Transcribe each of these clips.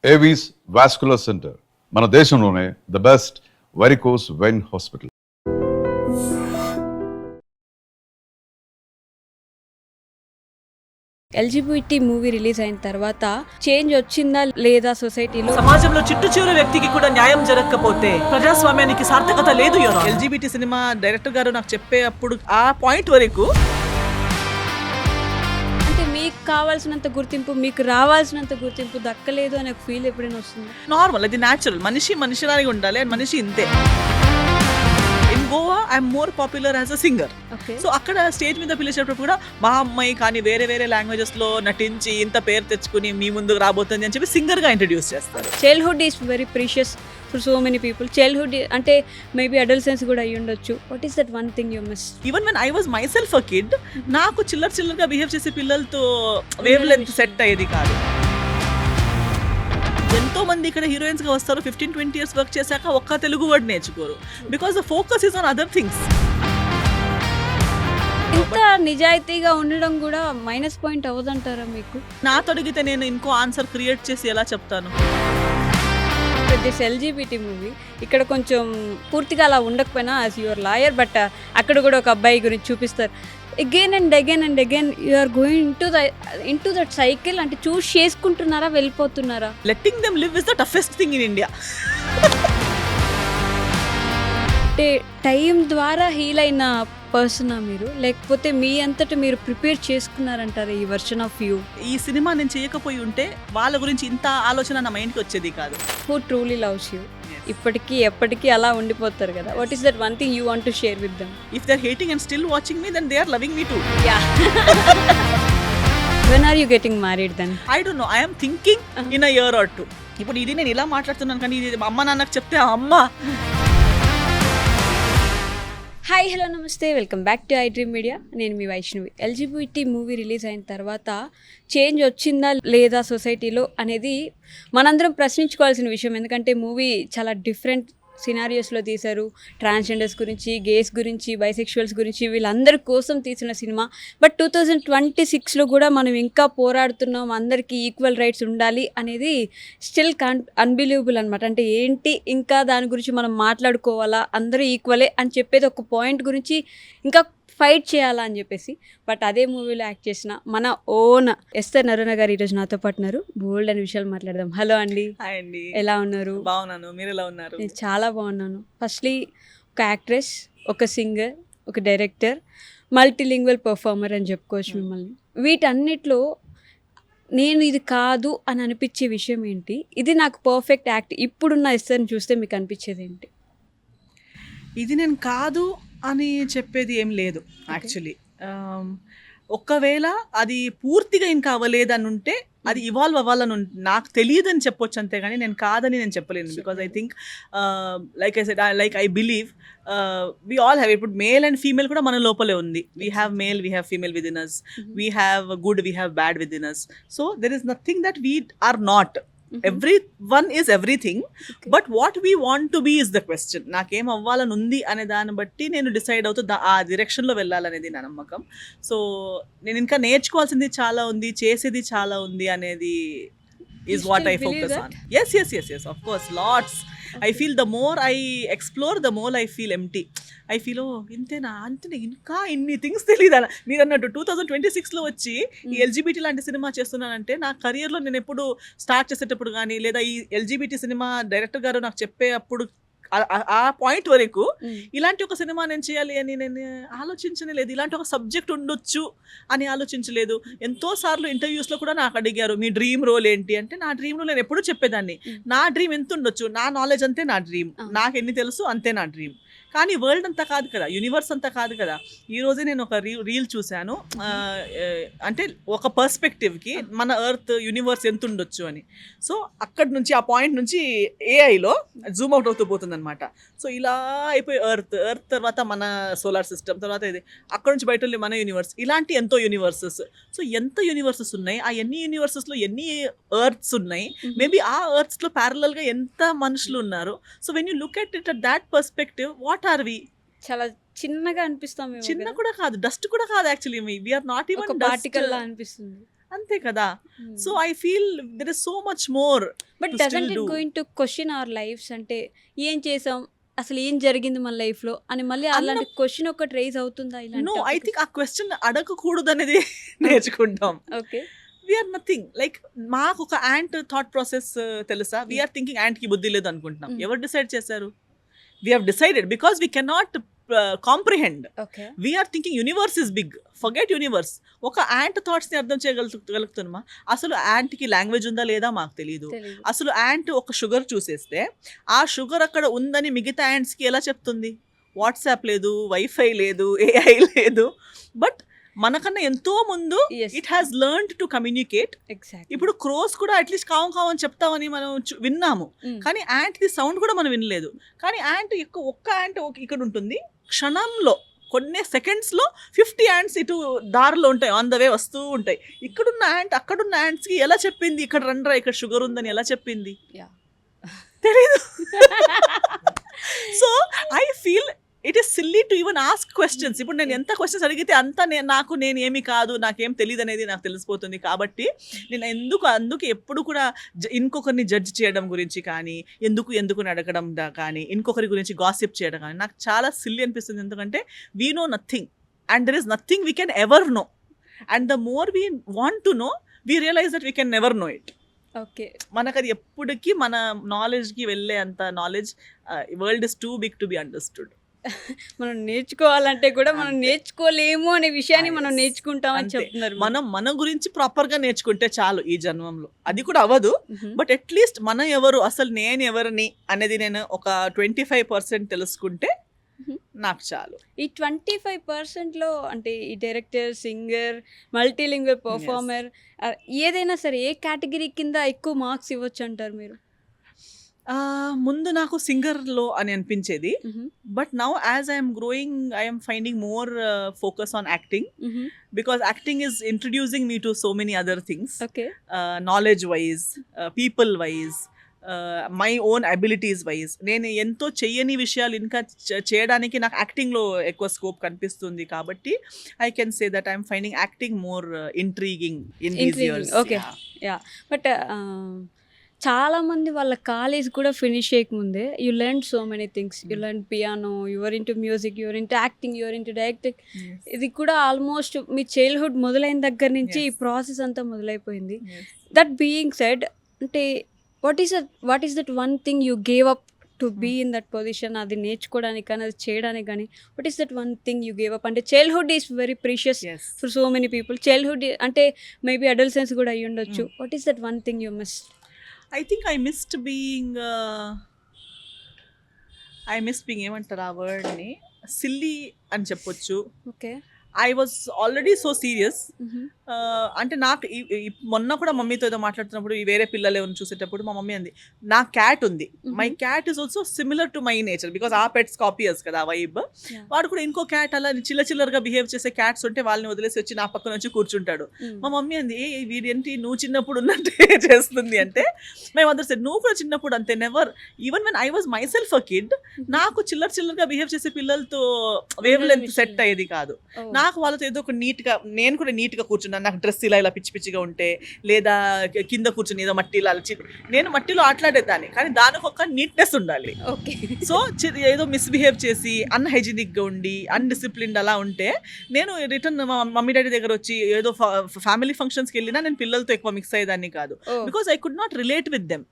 Avis vascular centre మన దేశంలోనే the best varicose vein hospital. LGBT movie release అయిన తర్వాత చేంజ్ వచ్చిందా లేదా సొసైటీలో? సమాజంలో చిట్టు చివరి వ్యక్తికి కూడా న్యాయం జరగకపోతే ప్రజాస్వామ్యానికి సార్థకత లేదు. ఎల్జిబిటి సినిమా డైరెక్టర్ గారు నాకు చెప్పే అప్పుడు ఆ పాయింట్ వరకు అంటే మీకు కావాల్సినంత గుర్తింపు, మీకు రావాల్సినంత గుర్తింపు దక్కలేదు అనే ఫీల్ ఎప్పుడైనా వస్తుంది? నార్మల్, అది న్యాచురల్. మనిషిలాగే ఉండాలి అండ్ మనిషి ఇంతే. In Goa I'm more popular as a singer. So అక్కడ స్టేజ్ మీద పిలిచేటప్పుడు కూడా మా అమ్మాయి కానీ వేరే లాంగ్వేజెస్ లో నటించి ఇంత పేరు తెచ్చుకుని మీ ముందుకు రాబోతుంది అని చెప్పి సింగర్ గా ఇంట్రడ్యూస్ చేస్తారు. Childhood is very precious for so many people. Childhood అంటే మేబీ అడల్సెన్స్ కూడా అయ్యి ఉండొచ్చు. What is that one thing you miss? Even when I was my self a kid, నాకు చిల్లరగా బిహేవ్ చేసే పిల్లలతో వేవ్ లెంత్ సెట్ అయ్యేది కాదు. ఎంతో మంది ఇక్కడ హీరోయిన్స్ గా వస్తారు, 15-20 years వర్క్ చేశాక ఒక్క తెలుగు వర్డ్ నేర్చుకోరు. Because the focus is on other things. ఇంత నిజాయితీగా ఉండడం కూడా మైనస్ పాయింట్ అవ్వదంటారా మీకు? నాతో అడిగితే నేను ఇంకో ఆన్సర్ క్రియేట్ చేసి ఎలా చెప్తాను? దిస్ ఎల్జిబిటి మూవీ ఇక్కడ కొంచెం పూర్తిగా అలా ఉండకపోయినా యాజ్ యువర్ లాయర్, బట్ అక్కడ కూడా ఒక అబ్బాయి గురించి చూపిస్తారు. Again and again you are going into that cycle. అంటే చూస్ చేసుకుంటున్నారా, వెళ్ళిపోతున్నారా? Letting them live is the toughest thing in India. అంటే టైం ద్వారా హీల్ అయిన పర్సనా మీరు, లేకపోతే మీ అంతటా మీరు ప్రిపేర్ చేసుకున్నారంటారా ఈ వర్షన్ ఆఫ్ యూ? ఈ సినిమా నేను చేయకపోయి ఉంటే వాళ్ళ గురించి ఇంత ఆలోచన నా మైండ్కి వచ్చేది కాదు. Who truly loves you? ఇప్పటికీ ఎప్పటికీ అలా ఉండిపోతారు కదా. What is that one thing you want to share with them? If they are hating and still watching me, then they are loving me too. When are you getting married then? I don't know, I am thinking in a year or 2. ఇప్పుడు ఇది నేను ఇలా మాట్లాడుతున్నాను కానీ ఇది అమ్మ నాన్నకు చెప్తే అమ్మ. హాయ్, హలో, నమస్తే, welcome back to I dream media. నేను మీ వైష్ణవి. ఎల్జిబిటి మూవీ రిలీజ్ అయిన తర్వాత చేంజ్ వచ్చిందా లేదా సొసైటీలో అనేది మనందరం ప్రశ్నించుకోవాల్సిన విషయం. ఎందుకంటే మూవీ చాలా డిఫరెంట్ సినారియోస్లో తీశారు. ట్రాన్స్జెండర్స్ గురించి, గేస్ గురించి, బైసెక్షువల్స్ గురించి, వీళ్ళందరి కోసం తీసిన సినిమా. బట్ 2026లో కూడా మనం ఇంకా పోరాడుతున్నాం, అందరికీ ఈక్వల్ రైట్స్ ఉండాలి అనేది స్టిల్ అన్బిలీవబుల్ అనమాట. అంటే ఏంటి, ఇంకా దాని గురించి మనం మాట్లాడుకోవాలా, అందరూ ఈక్వలే అని చెప్పేది ఒక పాయింట్ గురించి ఇంకా ఫైట్ చేయాలా అని చెప్పేసి. బట్ అదే మూవీలో యాక్ట్ చేసిన మన ఓన్ ఎస్తర్ నరుణ గారు ఈరోజు నాతో పాటు ఉన్నారు. బోల్డ్ అనే విషయాలు మాట్లాడదాం. హలో అండి. హాయ్ అండి. ఎలా ఉన్నారు? బాగున్నాను, మీరు ఎలా ఉన్నారు? నేను చాలా బాగున్నాను. ఫస్ట్లీ ఒక యాక్ట్రెస్, ఒక సింగర్, ఒక డైరెక్టర్, మల్టీలింగ్వల్ పర్ఫార్మర్ అని చెప్పుకోవచ్చు మిమ్మల్ని. వీటన్నిటిలో నేను ఇది కాదు అని అనిపించే విషయం ఏంటి? ఇది నాకు పర్ఫెక్ట్ యాక్ట్ ఇప్పుడున్న ఎస్తర్ని చూస్తే మీకు అనిపించేది ఏంటి? ఇది నేను కాదు అని చెప్పేది ఏం లేదు యాక్చువల్లీ. ఒకవేళ అది పూర్తిగా ఇంకా అవ్వలేదని ఉంటే అది ఇవాల్వ్ అవ్వాలని నాకు తెలియదని చెప్పొచ్చు, అంతేగాని నేను కాదని నేను చెప్పలేను. Because I think like I believe we all have, ఇప్పుడు మేల్ అండ్ ఫీమేల్ కూడా మన లోపలే ఉంది. We have male, we have female within us, we have good, we have bad within us. So there is nothing that we are not. Everyone is everything, okay. But what we want to be is the question. నాకేం అవ్వాలని ఉంది అనే దాన్ని బట్టి నేను decide అవుతూ ఆ డైరెక్షన్లో వెళ్ళాలనేది నా నమ్మకం. సో నేను ఇంకా నేర్చుకోవాల్సింది చాలా ఉంది, చేసేది చాలా ఉంది అనేది is what I focus on. Yes, of course, lots. I feel the more I explore, the more I feel empty. I feel ఇంతేనా, అంతే, ఇంకా ఇన్ని థింగ్స్ తెలియదా. మీరు అన్నట్టు 2026లో వచ్చి ఈ ఎల్జిబిటి లాంటి సినిమా చేస్తున్నానంటే నా కెరియర్లో నేను ఎప్పుడు స్టార్ట్ చేసేటప్పుడు కానీ, లేదా ఈ ఎల్జిబిటి సినిమా డైరెక్టర్ గారు నాకు చెప్పే అప్పుడు ఆ పాయింట్ వరకు ఇలాంటి ఒక సినిమా నేను చేయాలి అని నేను ఆలోచించలేదు. ఇలాంటి ఒక సబ్జెక్ట్ ఉండొచ్చు అని ఆలోచించలేదు. ఎంతో సార్లు ఇంటర్వ్యూస్లో కూడా నాకు అడిగారు మీ డ్రీమ్ రోల్ ఏంటి అంటే, నా డ్రీమ్ రోల్ నేను ఎప్పుడూ చెప్పేదాన్ని, నా డ్రీమ్ ఎంత ఉండొచ్చు, నా నాలెడ్జ్ అంతే నా డ్రీమ్, నాకు ఎన్ని తెలుసు అంతే నా డ్రీమ్. కానీ వరల్డ్ అంతా కాదు కదా, యూనివర్స్ అంతా కాదు కదా. ఈరోజే నేను ఒక రీల్ చూశాను, అంటే ఒక పర్స్పెక్టివ్కి మన ఎర్త్ యూనివర్స్ ఎంత ఉండొచ్చు అని. సో అక్కడి నుంచి, ఆ పాయింట్ నుంచి ఏఐలో జూమ్ అవుట్ అవుతూ పోతుంది అనమాట. సో ఇలా అయిపోయి ఎర్త్ తర్వాత మన సోలార్ సిస్టమ్, తర్వాత ఇది, అక్కడ నుంచి బయట మన యూనివర్స్, ఇలాంటి ఎంతో యూనివర్సెస్. సో ఎంత యూనివర్సెస్ ఉన్నాయి, ఆ ఎన్ని యూనివర్సెస్లో ఎన్ని ఎర్త్స్ ఉన్నాయి, మేబీ ఆ ఎర్త్స్లో ప్యారలల్గా ఎంత మనుషులు ఉన్నారు. So when you look at it at that perspective, what are we? చాలా చిన్నగా అనిపిస్తాం. చిన్న కూడా కాదు, డస్ట్ కూడా కాదు actually. We are not even particle లా అనిపిస్తుంది. అంతే కదా. So I feel there is so much more. But doesn't it going to question our lifes? అంటే ఏం చేసాం, అసలు ఏం జరిగింది మన లైఫ్ లో అని మళ్ళీ అలాంటి క్వశ్చన్ ఒకటి రైజ్ అవుతుందా? నో, ఐ థింక్ ఆ క్వశ్చన్ అడగకూడదు అనేది నేర్చుకుంటాం. ఓకే, వీఆర్ నథింగ్ లైక్ మాకు ఒక యాంట్ థాట్ ప్రాసెస్ తెలుసా? వీఆర్ థింకింగ్ యాంట్ కి బుద్ధి లేదు అనుకుంటున్నాం. ఎవరు డిసైడ్ చేశారు? We have decided because we cannot comprehend. Okay, we're thinking universe is big, forget universe. ఒక యాంట్ థాట్స్ని అర్థం చేయగలుగుతున్నామా? అసలు యాంట్కి లాంగ్వేజ్ ఉందా లేదా మాకు తెలియదు. అసలు యాంట్ ఒక షుగర్ చూసేస్తే ఆ షుగర్ అక్కడ ఉందని మిగతా యాంట్స్కి ఎలా చెప్తుంది? వాట్సాప్ లేదు, వైఫై లేదు, ఏఐ లేదు. బట్ మనకన్నా ఎంతో ముందు it has learned to communicate. ఇప్పుడు క్రోస్ కూడా అట్లీస్ట్ కావం కావం చెప్తామని మనం విన్నాము, కానీ యాంట్ ది సౌండ్ కూడా మనం వినలేదు. కానీ యాంట్ ఒక్క యాంట్ ఇక్కడ ఉంటుంది, క్షణంలో కొన్ని సెకండ్స్లో 50 యాంట్స్ ఇటు దారిలో ఉంటాయి, ఆన్ ద వే వస్తూ ఉంటాయి. ఇక్కడున్న యాంట్ అక్కడున్న యాంట్స్కి ఎలా చెప్పింది ఇక్కడ రండ్రా ఇక్కడ షుగర్ ఉందని ఎలా చెప్పింది? తెలీదు. So I feel it is silly to even ask questions. ఇప్పుడు నేను ఎంత క్వశ్చన్స్ అడిగితే అంత నేను ఏమి కాదు, నాకేం తెలియదు అనేది నాకు తెలిసిపోతుంది. కాబట్టి నేను అందుకు ఎప్పుడు కూడా ఇంకొకరిని జడ్జ్ చేయడం గురించి కానీ, ఎందుకు అడగడం కానీ, ఇంకొకరి గురించి గాసిప్ చేయడం కానీ నాకు చాలా సిల్లీ అనిపిస్తుంది. ఎందుకంటే we know nothing and there is nothing we can ever know. And the more we want to know, we realise that we can never know it. Okay, మనకు అది ఎప్పటికీ మన నాలెడ్జ్కి వెళ్ళే అంత knowledge, world is too big to be understood. మనం నేర్చుకోవాలంటే కూడా మనం నేర్చుకోలేము అనే విషయాన్ని మనం నేర్చుకుంటాం అని చెప్తున్నారు. మనం మన గురించి ప్రాపర్ గా నేర్చుకుంటే చాలు ఈ జన్మంలో. అది కూడా అవ్వదు, బట్ అట్లీస్ట్ మనం ఎవరు, అసలు నేను ఎవరిని అనేది నేను ఒక 25% తెలుసుకుంటే నాకు చాలు. ఈ 25%లో అంటే ఈ డైరెక్టర్, సింగర్, మల్టీలింగ్వల్ పర్ఫార్మర్ ఏదైనా సరే ఏ కేటగిరీ కింద ఎక్కువ మార్క్స్ ఇవ్వచ్చు అంటారు మీరు? ముందు నాకు సింగర్లో అని అనిపించేది, but now as I'm growing I'm finding more focus on acting, because acting is introducing me to so many other things, knowledge wise, people wise, my own abilities wise. నేను ఎంతో చెయ్యని విషయాలు ఇంకా చేయడానికి నాకు యాక్టింగ్లో ఎక్కువ స్కోప్ కనిపిస్తుంది. కాబట్టి I can say that I'm finding acting more intriguing in these years. Okay, yeah. But చాలా మంది వాళ్ళ కాలేజ్ కూడా ఫినిష్ చేయకముందే you learn so many things. You learn piano, you're into music, you're into acting, you're into directing. ఇది కూడా almost మీ childhood మొదలైన దగ్గర నుంచి ఈ ప్రాసెస్ అంతా మొదలైపోయింది. దట్ బీయింగ్ సెడ్, అంటే what is that one thing you gave up to be in that position? అది నేర్చుకోవడానికి కానీ అది చేయడానికి కానీ what is that one thing you gave up? అంటే childhood is very precious for so many people. Childhood అంటే maybe adolescence కూడా అయ్యి ఉండొచ్చు. What is that one thing you miss? I think I missed being ఏమంటారు ఆ వర్డ్ని, silly అని చెప్పొచ్చు. Okay, I was already so serious. అంటే నాకు మొన్న కూడా మమ్మీతో ఏదో మాట్లాడుతున్నప్పుడు ఈ వేరే పిల్లలు ఎవరిని చూసేటప్పుడు మా మమ్మీ అంది, నా క్యాట్ ఉంది, my cat is also similar to my nature, because ఆ పెట్స్ కాపీయర్స్ కదా వైబ్. వాడు కూడా ఇంకో క్యాట్ అలా చిల్లరగా బిహేవ్ చేసే క్యాట్స్ ఉంటే వాళ్ళని వదిలేసి వచ్చి నా పక్కన వచ్చి కూర్చుంటాడు. మా మమ్మీ అంది, వీడేంటి నువ్వు చిన్నప్పుడు ఉన్నట్టే చేస్తుంది అంటే. మై మదర్ సెడ్, నువ్వు కూడా చిన్నప్పుడు అంతే, never, even when I was my self a kid, నాకు చిల్లరగా బిహేవ్ చేసే పిల్లలతో వేవ్ లెంత్ సెట్ అయ్యేది కాదు. నాకు వాళ్ళతో ఏదో ఒక నీట్గా, నేను కూడా నీట్గా కూర్చున్నాను, నాకు డ్రెస్ ఇలా పిచ్చిగా ఉంటే, లేదా కింద కూర్చుని ఏదో మట్టిలో నేను మట్టిలో ఆటలాడేదాన్ని, కానీ దానికి ఒక నీట్నెస్ ఉండాలి. ఓకే, సో ఏదో మిస్బిహేవ్ చేసి అన్హైజీనిక్గా ఉండి అన్డిసిప్లిన్డ్ అలా ఉంటే నేను రిటర్న్ మా మమ్మీ డాడీ దగ్గర వచ్చి ఏదో ఫ్యామిలీ ఫంక్షన్స్కి వెళ్ళినా నేను పిల్లలతో ఎక్కువ మిక్స్ అయ్యేదాన్ని కాదు, because I could not relate with them.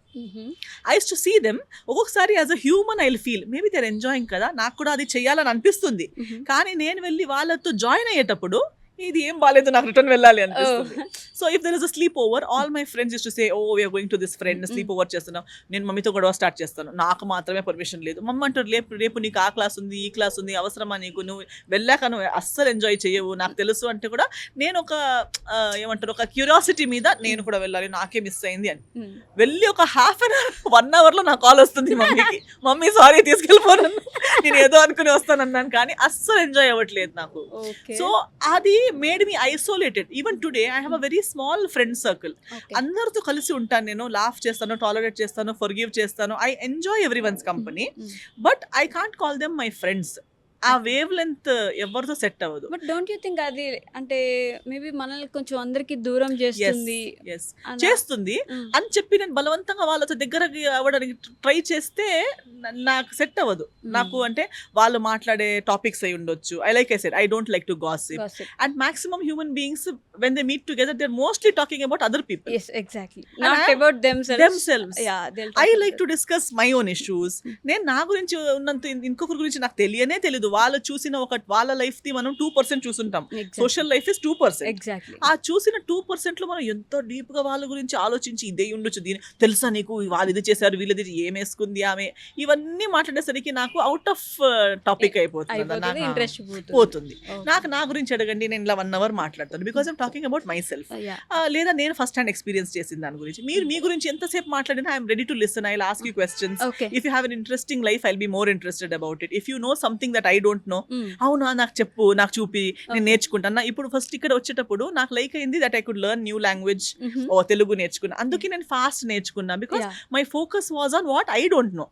I use to see them. ఒక్కొక్కసారి as a human I will feel maybe they are enjoying కదా, నాకు కూడా అది చెయ్యాలని అనిపిస్తుంది. కానీ నేను వెళ్ళి వాళ్ళతో జాయిన్ అయ్యేటప్పుడు ఇది ఏం బాలేదు, నాకు రిటర్న్ వెళ్ళాలి అనిపిస్తుంది. So if there is a sleepover, all my friends use to say, oh we're going to this friend sleepover చేస్తున్నాం, నేను మమ్మీతో గొడవ స్టార్ట్ చేస్తాను, నాకు మాత్రమే పర్మిషన్ లేదు. మమ్మ అంటారు, రేపు నీకు ఆ క్లాస్ ఉంది, ఈ క్లాస్ ఉంది, అవసరమా నీకు, నువ్వు వెళ్ళాక నువ్వు అస్సలు ఎంజాయ్ చేయవు, నాకు తెలుసు అంటే కూడా నేను ఒక ఏమంటారు ఒక క్యూరియాసిటీ మీద నేను కూడా వెళ్ళాలి, నాకే మిస్ అయింది అని వెళ్ళి ఒక హాఫ్ అన్ అవర్ 1 hourలో నా కాల్ వస్తుంది మమ్మీకి, మమ్మీ సారీ తీసుకెళ్ళిపోను, నేను ఏదో అనుకుని వస్తానన్నాను, కానీ అస్సలు ఎంజాయ్ అవ్వట్లేదు నాకు. సో అది made me isolated. Even today I have a very small friend circle. అందరితో కలిసి ఉంటాను, నేను లాఫ్ చేస్తాను, టాలరేట్ చేస్తాను, ఫర్గివ్ చేస్తాను. I enjoy everyone's company, but I can't call them my friends. ఆ వేవ్ లెంత్ ఎవరితో సెట్ అవ్వదు. బట్ డోంట్ యూ థింక్ అది అంటే మేబీ మనల్ని కొంచెం అందరికి దూరం చేస్తుంది Yes. అలా? చేస్తుంది అని చెప్పి నేను బలవంతంగా వాళ్ళతో దగ్గరకి అవ్వడానికి ట్రై చేస్తే నాకు సెట్ అవ్వదు. నాకు అంటే వాళ్ళు మాట్లాడే టాపిక్స్ అయి ఉండొచ్చు. I said, I don't like to gossip. Gossip. And maximum human beings, when they meet together, they're mostly talking about other people. Yes, exactly. Not about themselves. Yeah, they'll talk I about like to discuss my own issues. నేను నా గురించి ఉన్నంత ఇంకొకరి గురించి నాకు తెలియనే తెలీదు. వాళ్ళు చూసిన వాళ్ళ లైఫ్ ది మనం 2% చూసుంటాం. Exactly. Social life is 2%. Exactly. ఆ చూసిన 2% లో మనం ఎంతో డీప్ గా వాళ్ళ గురించి ఆలోచించి ఇదే ఉండొచ్చు, దీని తెలుసా నీకు వాళ్ళు ఇది చేశారు, వీళ్ళది ఏమేసుకుంది ఆమె, ఇవన్నీ మాట్లాడేసరికి నాకు అవుట్ ఆఫ్ టాపిక్ అయిపోతుంది, ఇంట్రెస్ట్ పోతుంది. నాకు నా గురించి అడగండి, నేను ఇలా 1 hour మాట్లాడతాను. Because I'm talking about my self. లేదా నేను ఫస్ట్ హ్యాండ్ ఎక్స్పీరియన్స్ చేసిన దాని గురించి. మీరు మీ గురించి ఎంతసేపు మాట్లాడినా I'm ready to listen. I will ask you questions. If you have an interesting life I will be more interested about it. If you know something that I don't no, అవునా నాకు చెప్పు, నాకు చూపి, నేను నేర్చుకుంటాను. ఇప్పుడు ఫస్ట్ ఇక్కడ వచ్చేటప్పుడు నాకు లైక్ అయింది that I could learn new language. Telugu నేర్చుకున్నా, అందుకే నేను ఫాస్ట్ నేర్చుకున్నా. Because my focus was on what I don't no.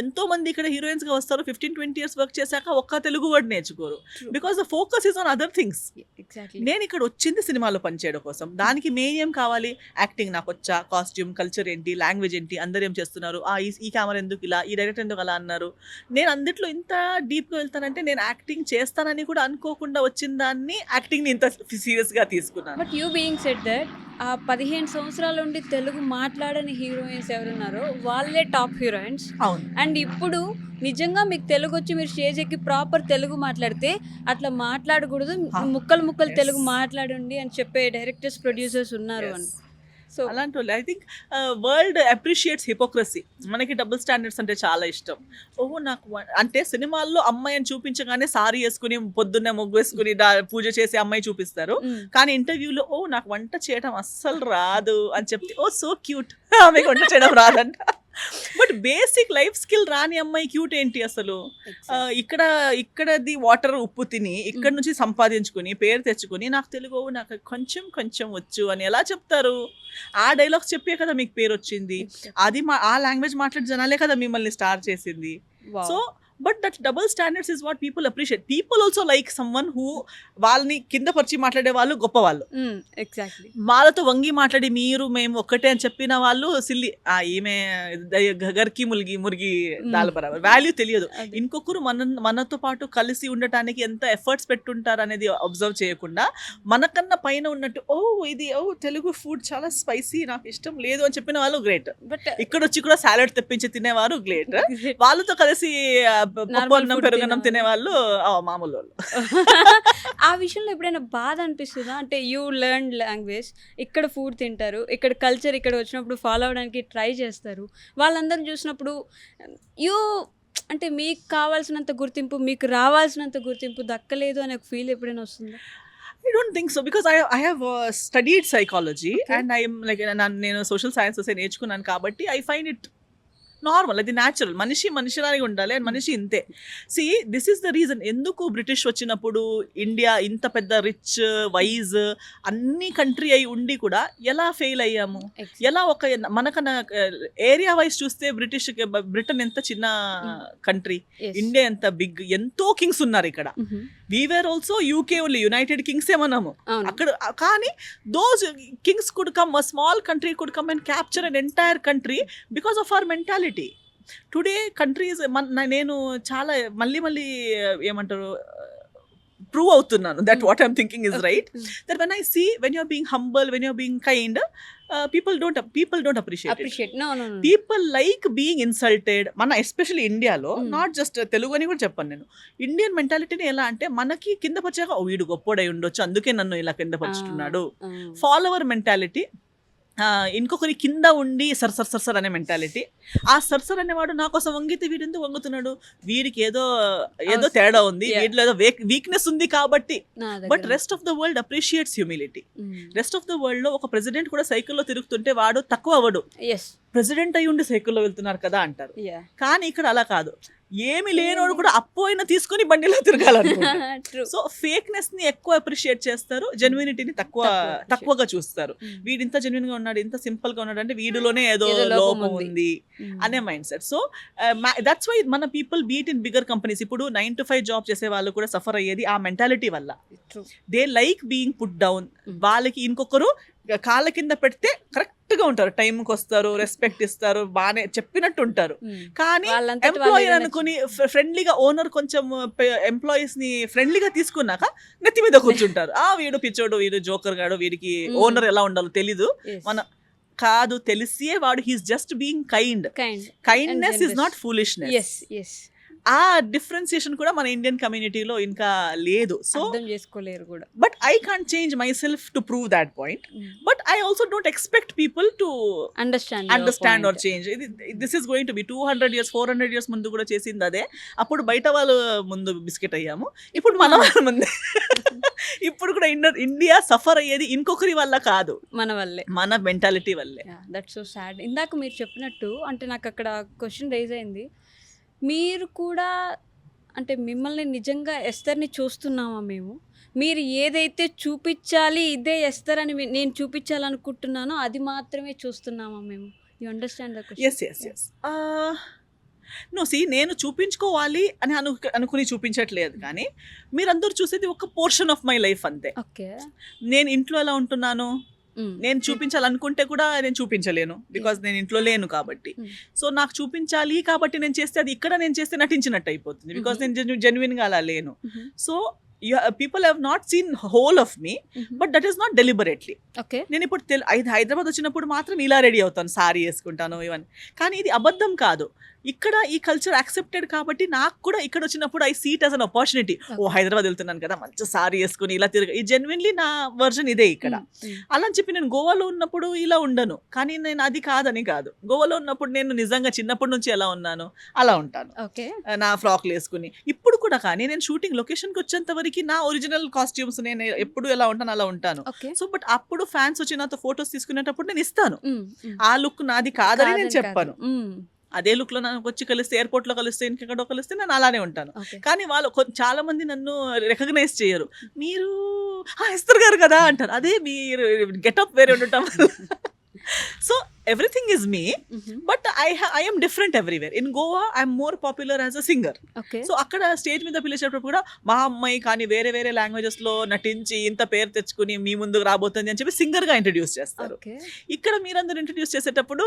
ఎంతో మంది ఇక్కడ హీరోయిన్స్ గా వస్తారు, 15-20 years వర్క్ చేశాక ఒక్క తెలుగు వర్డ్ నేర్చుకోరు. Because the focus is on other things. నేను ఇక్కడ వచ్చింది సినిమాలో పనిచేయడం కోసం. దానికి మెయిన్ ఏం కావాలి? యాక్టింగ్ నాకు వచ్చా, కాస్ట్యూమ్, కల్చర్ ఏంటి, లాంగ్వేజ్ ఏంటి, అందరు ఏం చేస్తున్నారు, ఈ కెమెరా ఎందుకు ఇలా, ఈ డైరెక్టర్ ఎందుకు అలా అన్నారు. నేను అందుట్లో ఇంత డీప్గా వెళ్తానంటే నేను యాక్టింగ్ చేస్తానని కూడా అనుకోకుండా వచ్చిన దాన్ని యాక్టింగ్ని ఇంత సీరియస్గా తీసుకున్నాను. But you being said that ఆ 15 సంవత్సరాల నుండి తెలుగు మాట్లాడని హీరోయిన్స్ ఎవరున్నారో వాళ్ళే టాప్ హీరోయిన్స్. అవును. అండ్ ఇప్పుడు నిజంగా మీకు తెలుగు వచ్చి మీరు స్టేజ్ ఎక్కి ప్రాపర్ తెలుగు మాట్లాడితే అట్లా మాట్లాడకూడదు, ముక్కలు తెలుగు మాట్లాడండి అని చెప్పే డైరెక్టర్స్, ప్రొడ్యూసర్స్ ఉన్నారు అని. సో అలాంటి వాళ్ళు I think world appreciates hypocrisy. మనకి డబుల్ స్టాండర్డ్స్ అంటే చాలా ఇష్టం. నాకు అంటే సినిమాల్లో అమ్మాయి అని చూపించగానే సారీ వేసుకుని పొద్దున్నే ముగ్గు వేసుకుని పూజ చేసే అమ్మాయి చూపిస్తారు. కానీ ఇంటర్వ్యూలో నాకు వంట చేయడం అస్సలు రాదు అని చెప్తే సో క్యూట్, ఆమెకు వంట చేయడం రాదంట. బట్ బేసిక్ లైఫ్ స్కిల్ రాని అమ్మాయి క్యూట్ ఏంటి అసలు? ఇక్కడది వాటర్ ఉప్పు తిని ఇక్కడ నుంచి సంపాదించుకుని పేరు తెచ్చుకుని నాకు తెలుగు నాకు కొంచెం వచ్చు అని ఎలా చెప్తారు? ఆ డైలాగ్స్ చెప్పే కదా మీకు పేరు వచ్చింది. అది ఆ లాంగ్వేజ్ మాట్లాడే జనాలే కదా మిమ్మల్ని స్టార్ చేసింది. So but that double standards is what people appreciate. People also like someone who వాళ్ళని కింద పరిచి మాట్లాడే వాళ్ళు గొప్పవాళ్ళు. ఎగ్జాక్ట్లీ. వాళ్ళతో వంగి మాట్లాడి మీరు మేము ఒక్కటే అని చెప్పిన వాళ్ళు సిల్లి, ఈమె గర్కి మురిగి దాల్ బరాబర్, వాల్యూ తెలియదు. ఇంకొకరు మనతో పాటు కలిసి ఉండటానికి ఎంత ఎఫర్ట్స్ పెట్టుంటారు అనేది అబ్జర్వ్ చేయకుండా మనకన్నా పైన ఉన్నట్టు ఇది తెలుగు ఫుడ్ చాలా స్పైసీ, నాకు ఇష్టం లేదు అని చెప్పిన వాళ్ళు గ్రేట్. బట్ ఇక్కడ వచ్చి కూడా సాలడ్ తెప్పించి తినేవారు గ్రేట్. వాళ్ళతో కలిసి పప్పు పెరుగన్నం తినేవాళ్ళు మామూలు వాళ్ళు. ఆ విషయంలో ఎప్పుడైనా బాధ అనిపిస్తుందా? అంటే యూ లెర్న్ లాంగ్వేజ్, ఇక్కడ ఫుడ్ తింటారు, ఇక్కడ కల్చర్ ఇక్కడ వచ్చినప్పుడు ఫాలో అవడానికి ట్రై చేస్తారు, వాళ్ళందరూ చూసినప్పుడు అంటే మీకు కావాల్సినంత గుర్తింపు, మీకు రావాల్సినంత గుర్తింపు దక్కలేదు అనే ఒక ఫీల్ ఎప్పుడైనా వస్తుందా? I don't think so because I have studied psychology. Okay. And I am like నేను సోషల్ సైన్సెస్ నేర్చుకున్నాను కాబట్టి I find it నార్మల్, అది న్యాచురల్. మనిషిలాగే ఉండాలి అండ్ మనిషి ఇంతే. See this is the reason ఎందుకు బ్రిటిష్ వచ్చినప్పుడు ఇండియా ఇంత పెద్ద రిచ్ వైజ్ అన్ని కంట్రీ అయి ఉండి కూడా ఎలా ఫెయిల్ అయ్యాము? ఎలా మనకన్నా ఏరియా వైజ్ చూస్తే బ్రిటన్ ఎంత చిన్న కంట్రీ, ఇండియా ఎంత బిగ్, ఎంతో కింగ్స్ ఉన్నారు ఇక్కడ. We were also UK only, united కింగ్సే మనము అక్కడ. కానీ those kings could come, a small country could come and capture an entire country because of our mentality. Today countries నేను చాలా మళ్ళీ ఏమంటారు ప్రూవ్ అవుతున్నాను that what I'm thinking is right. That when I see when you're being humble, when you're being kind, people don't appreciate it. No. People like being insulted. మన especially ఇండియాలో, not just Telugu అని కూడా చెప్పాను నేను, Indian మెంటాలిటీని ఎలా అంటే మనకి కింద పరిచాక వీడు గొప్పోడై ఉండొచ్చు అందుకే నన్ను ఇలా కింద పరుచుతున్నాడు, ఫాలోవర్ మెంటాలిటీ. ఇంకొకరి కింద ఉండి సర్ అనే మెంటాలిటీ. ఆ సర్ అనేవాడు నా కోసం వంగితే వీడు ఎందుకు వంగుతున్నాడు, వీడికి ఏదో తేడా ఉంది, వీటిలో ఏదో వీక్నెస్ ఉంది కాబట్టి. But rest of the world appreciates humility. Rest of the world లో ఒక ప్రెసిడెంట్ కూడా సైకిల్లో తిరుగుతుంటే వాడు తక్కువ అవ్వడు. ప్రెసిడెంట్ అయ్యి ఉండి సైకిల్లో వెళ్తున్నారు కదా అంటారు. యా కానీ ఇక్కడ అలా కాదు, ఏమి లేనోడు కూడా అప్పు అయినా తీసుకుని బండిలో తిరగాలనుకుంటారు. ట్రూ. సో ఫేక్నెస్ ని ఎక్కువ అప్రిషియేట్ చేస్తారు, జెన్యూనిటీని తక్కువగా చూస్తారు. వీడు ఇంత జెన్యున్ గా ఉన్నాడు, ఇంత సింపుల్ గా ఉన్నాడు అంటే వీడిలోనే ఏదో ఏదో లోపం లోపం ఉంది. ఉంది అనే mindset. So that's why మన people beat in bigger companies. ఇప్పుడు 9 to 5 జాబ్ చేసే వాళ్ళు కూడా సఫర్ అయ్యేది ఆ మెంటాలిటీ వల్ల. True. They like being put down. వాళ్ళకి ఇంకొకరు కాళ్ళ కింద పెడితే కరెక్ట్ గా ఉంటారు, టైంకి వస్తారు, రెస్పెక్ట్ ఇస్తారు, బాగానే చెప్పినట్టు ఉంటారు. కానీ వాళ్ళంతట వాళ్ళు ఎంప్లాయీ ఏదైనా అనుకుని ఫ్రెండ్లీగా ఓనర్ కొంచెం ఎంప్లాయీస్ ని ఫ్రెండ్లీగా తీసుకున్నాక నెత్తి మీద కూర్చుంటారు. వీడు పిచ్చోడు, వీడు జోకర్ గాడు, వీడికి ఓనర్ ఎలా ఉండాలో తెలీదు. మన కాదు, తెలిసే వాడు he's just being kindness is not foolishness. Yes yes ఆ డిఫరెన్సియేషన్ కూడా మన ఇండియన్ కమ్యూనిటీలో ఇంకా లేదు. సో అర్థం చేసుకోలేరు కూడా. But I can't change myself to prove that point. But I also don't expect people to understand or change. This is going to be 200 years 400 years ముందు కూడా చేసింది అదే. అప్పుడు బయట వాళ్ళు ముందు బిస్కెట్ అయ్యాము, ఇప్పుడు మన వాళ్ళ ముందే. ఇప్పుడు కూడా ఇండియా సఫర్ అయ్యేది ఇంకొకరి వల్ల కాదు, మన వల్లే, మన మెంటాలిటీ వల్లే. That's so sad. ఇందాక మీరు చెప్పినట్టు అంటే నాకు అక్కడ క్వశ్చన్ రైజ్ అయింది, మీరు కూడా అంటే మిమ్మల్ని నిజంగా ఎస్తర్ని చూస్తున్నామా మేము? మీరు ఏదైతే చూపించాలి ఇదే ఎస్తర్ అని నేను చూపించాలనుకుంటున్నానో అది మాత్రమే చూస్తున్నామా మేము? You understand the question? Yes no see, నేను చూపించుకోవాలి అని అనుకుని చూపించట్లేదు, కానీ మీరందరూ చూసేది ఒక పోర్షన్ ఆఫ్ మై లైఫ్ అంతే. ఓకే, నేను ఇంట్లో ఎలా ఉంటున్నాను నేను చూపించాలనుకుంటే కూడా నేను చూపించలేను, బికాజ్ నేను ఇంట్లో లేను కాబట్టి. సో నాకు చూపించాలి కాబట్టి నేను చేస్తే అది ఇక్కడ నేను చేస్తే నటించినట్టు అయిపోతుంది, బికాజ్ నేను జెన్యున్ గా అలా లేను. So people have not seen whole of me, but that is not deliberately. Okay, నేను ఇప్పుడు హైదరాబాద్ వచ్చినప్పుడు మాత్రం ఇలా రెడీ అవుతాను, సారీ వేసుకుంటాను ఇవన్నీ, కానీ ఇది అబద్ధం కాదు. ఇక్కడ ఈ కల్చర్ యాక్సెప్టెడ్ కాబట్టి నాకు కూడా ఇక్కడ వచ్చినప్పుడు I see it as an opportunity. Hyderabad వెళ్తున్నాను కదా, మంచి సారీ వేసుకుని ఇలా ఈ జెన్యున్లీ నా వర్జన్ ఇదే ఇక్కడ. అలా అని చెప్పి నేను గోవాలో ఉన్నప్పుడు ఇలా ఉండను, కానీ నేను అది కాదని కాదు. గోవాలో ఉన్నప్పుడు నేను నిజంగా చిన్నప్పటి నుంచి ఎలా ఉన్నాను అలా ఉంటాను, నా ఫ్రాక్లు వేసుకుని. ఇప్పుడు కూడా కానీ నేను షూటింగ్ లొకేషన్కి వచ్చేంత వరకు నా ఒరిజినల్ కాస్ట్యూమ్స్ నేను ఎప్పుడు ఎలా ఉంటాను అలా ఉంటాను. సో బట్ అప్పుడు ఫ్యాన్స్ వచ్చి నాతో ఫొటోస్ తీసుకునేటప్పుడు నేను ఇస్తాను, ఆ లుక్ నాది కాదని నేను చెప్పాను. అదే లుక్ లో నాకు వచ్చి కలిస్తే, ఎయిర్పోర్ట్ లో కలిస్తే, ఇంకెక్కడో కలిస్తే నేను అలానే ఉంటాను. కానీ వాళ్ళు చాలా మంది నన్ను రికగ్నైజ్ చేయరు. మీరు ఎస్తర్ గారు కదా అంటారు, అదే మీరు గెటప్ వేరే ఉండటం. So everything is me, but I am different everywhere. In Goa I am more popular as a singer. So akkada stage మీద పిలిచేటప్పుడు కూడా మా అమ్మాయి కానీ వేరే వేరే లాంగ్వేజెస్ లో నటించి ఇంత పేరు తెచ్చుకుని మీ ముందుకు రాబోతుంది అని చెప్పి సింగర్ గా ఇంట్రడ్యూస్ చేస్తారు. ఇక్కడ మీరందరూ ఇంట్రడ్యూస్ చేసేటప్పుడు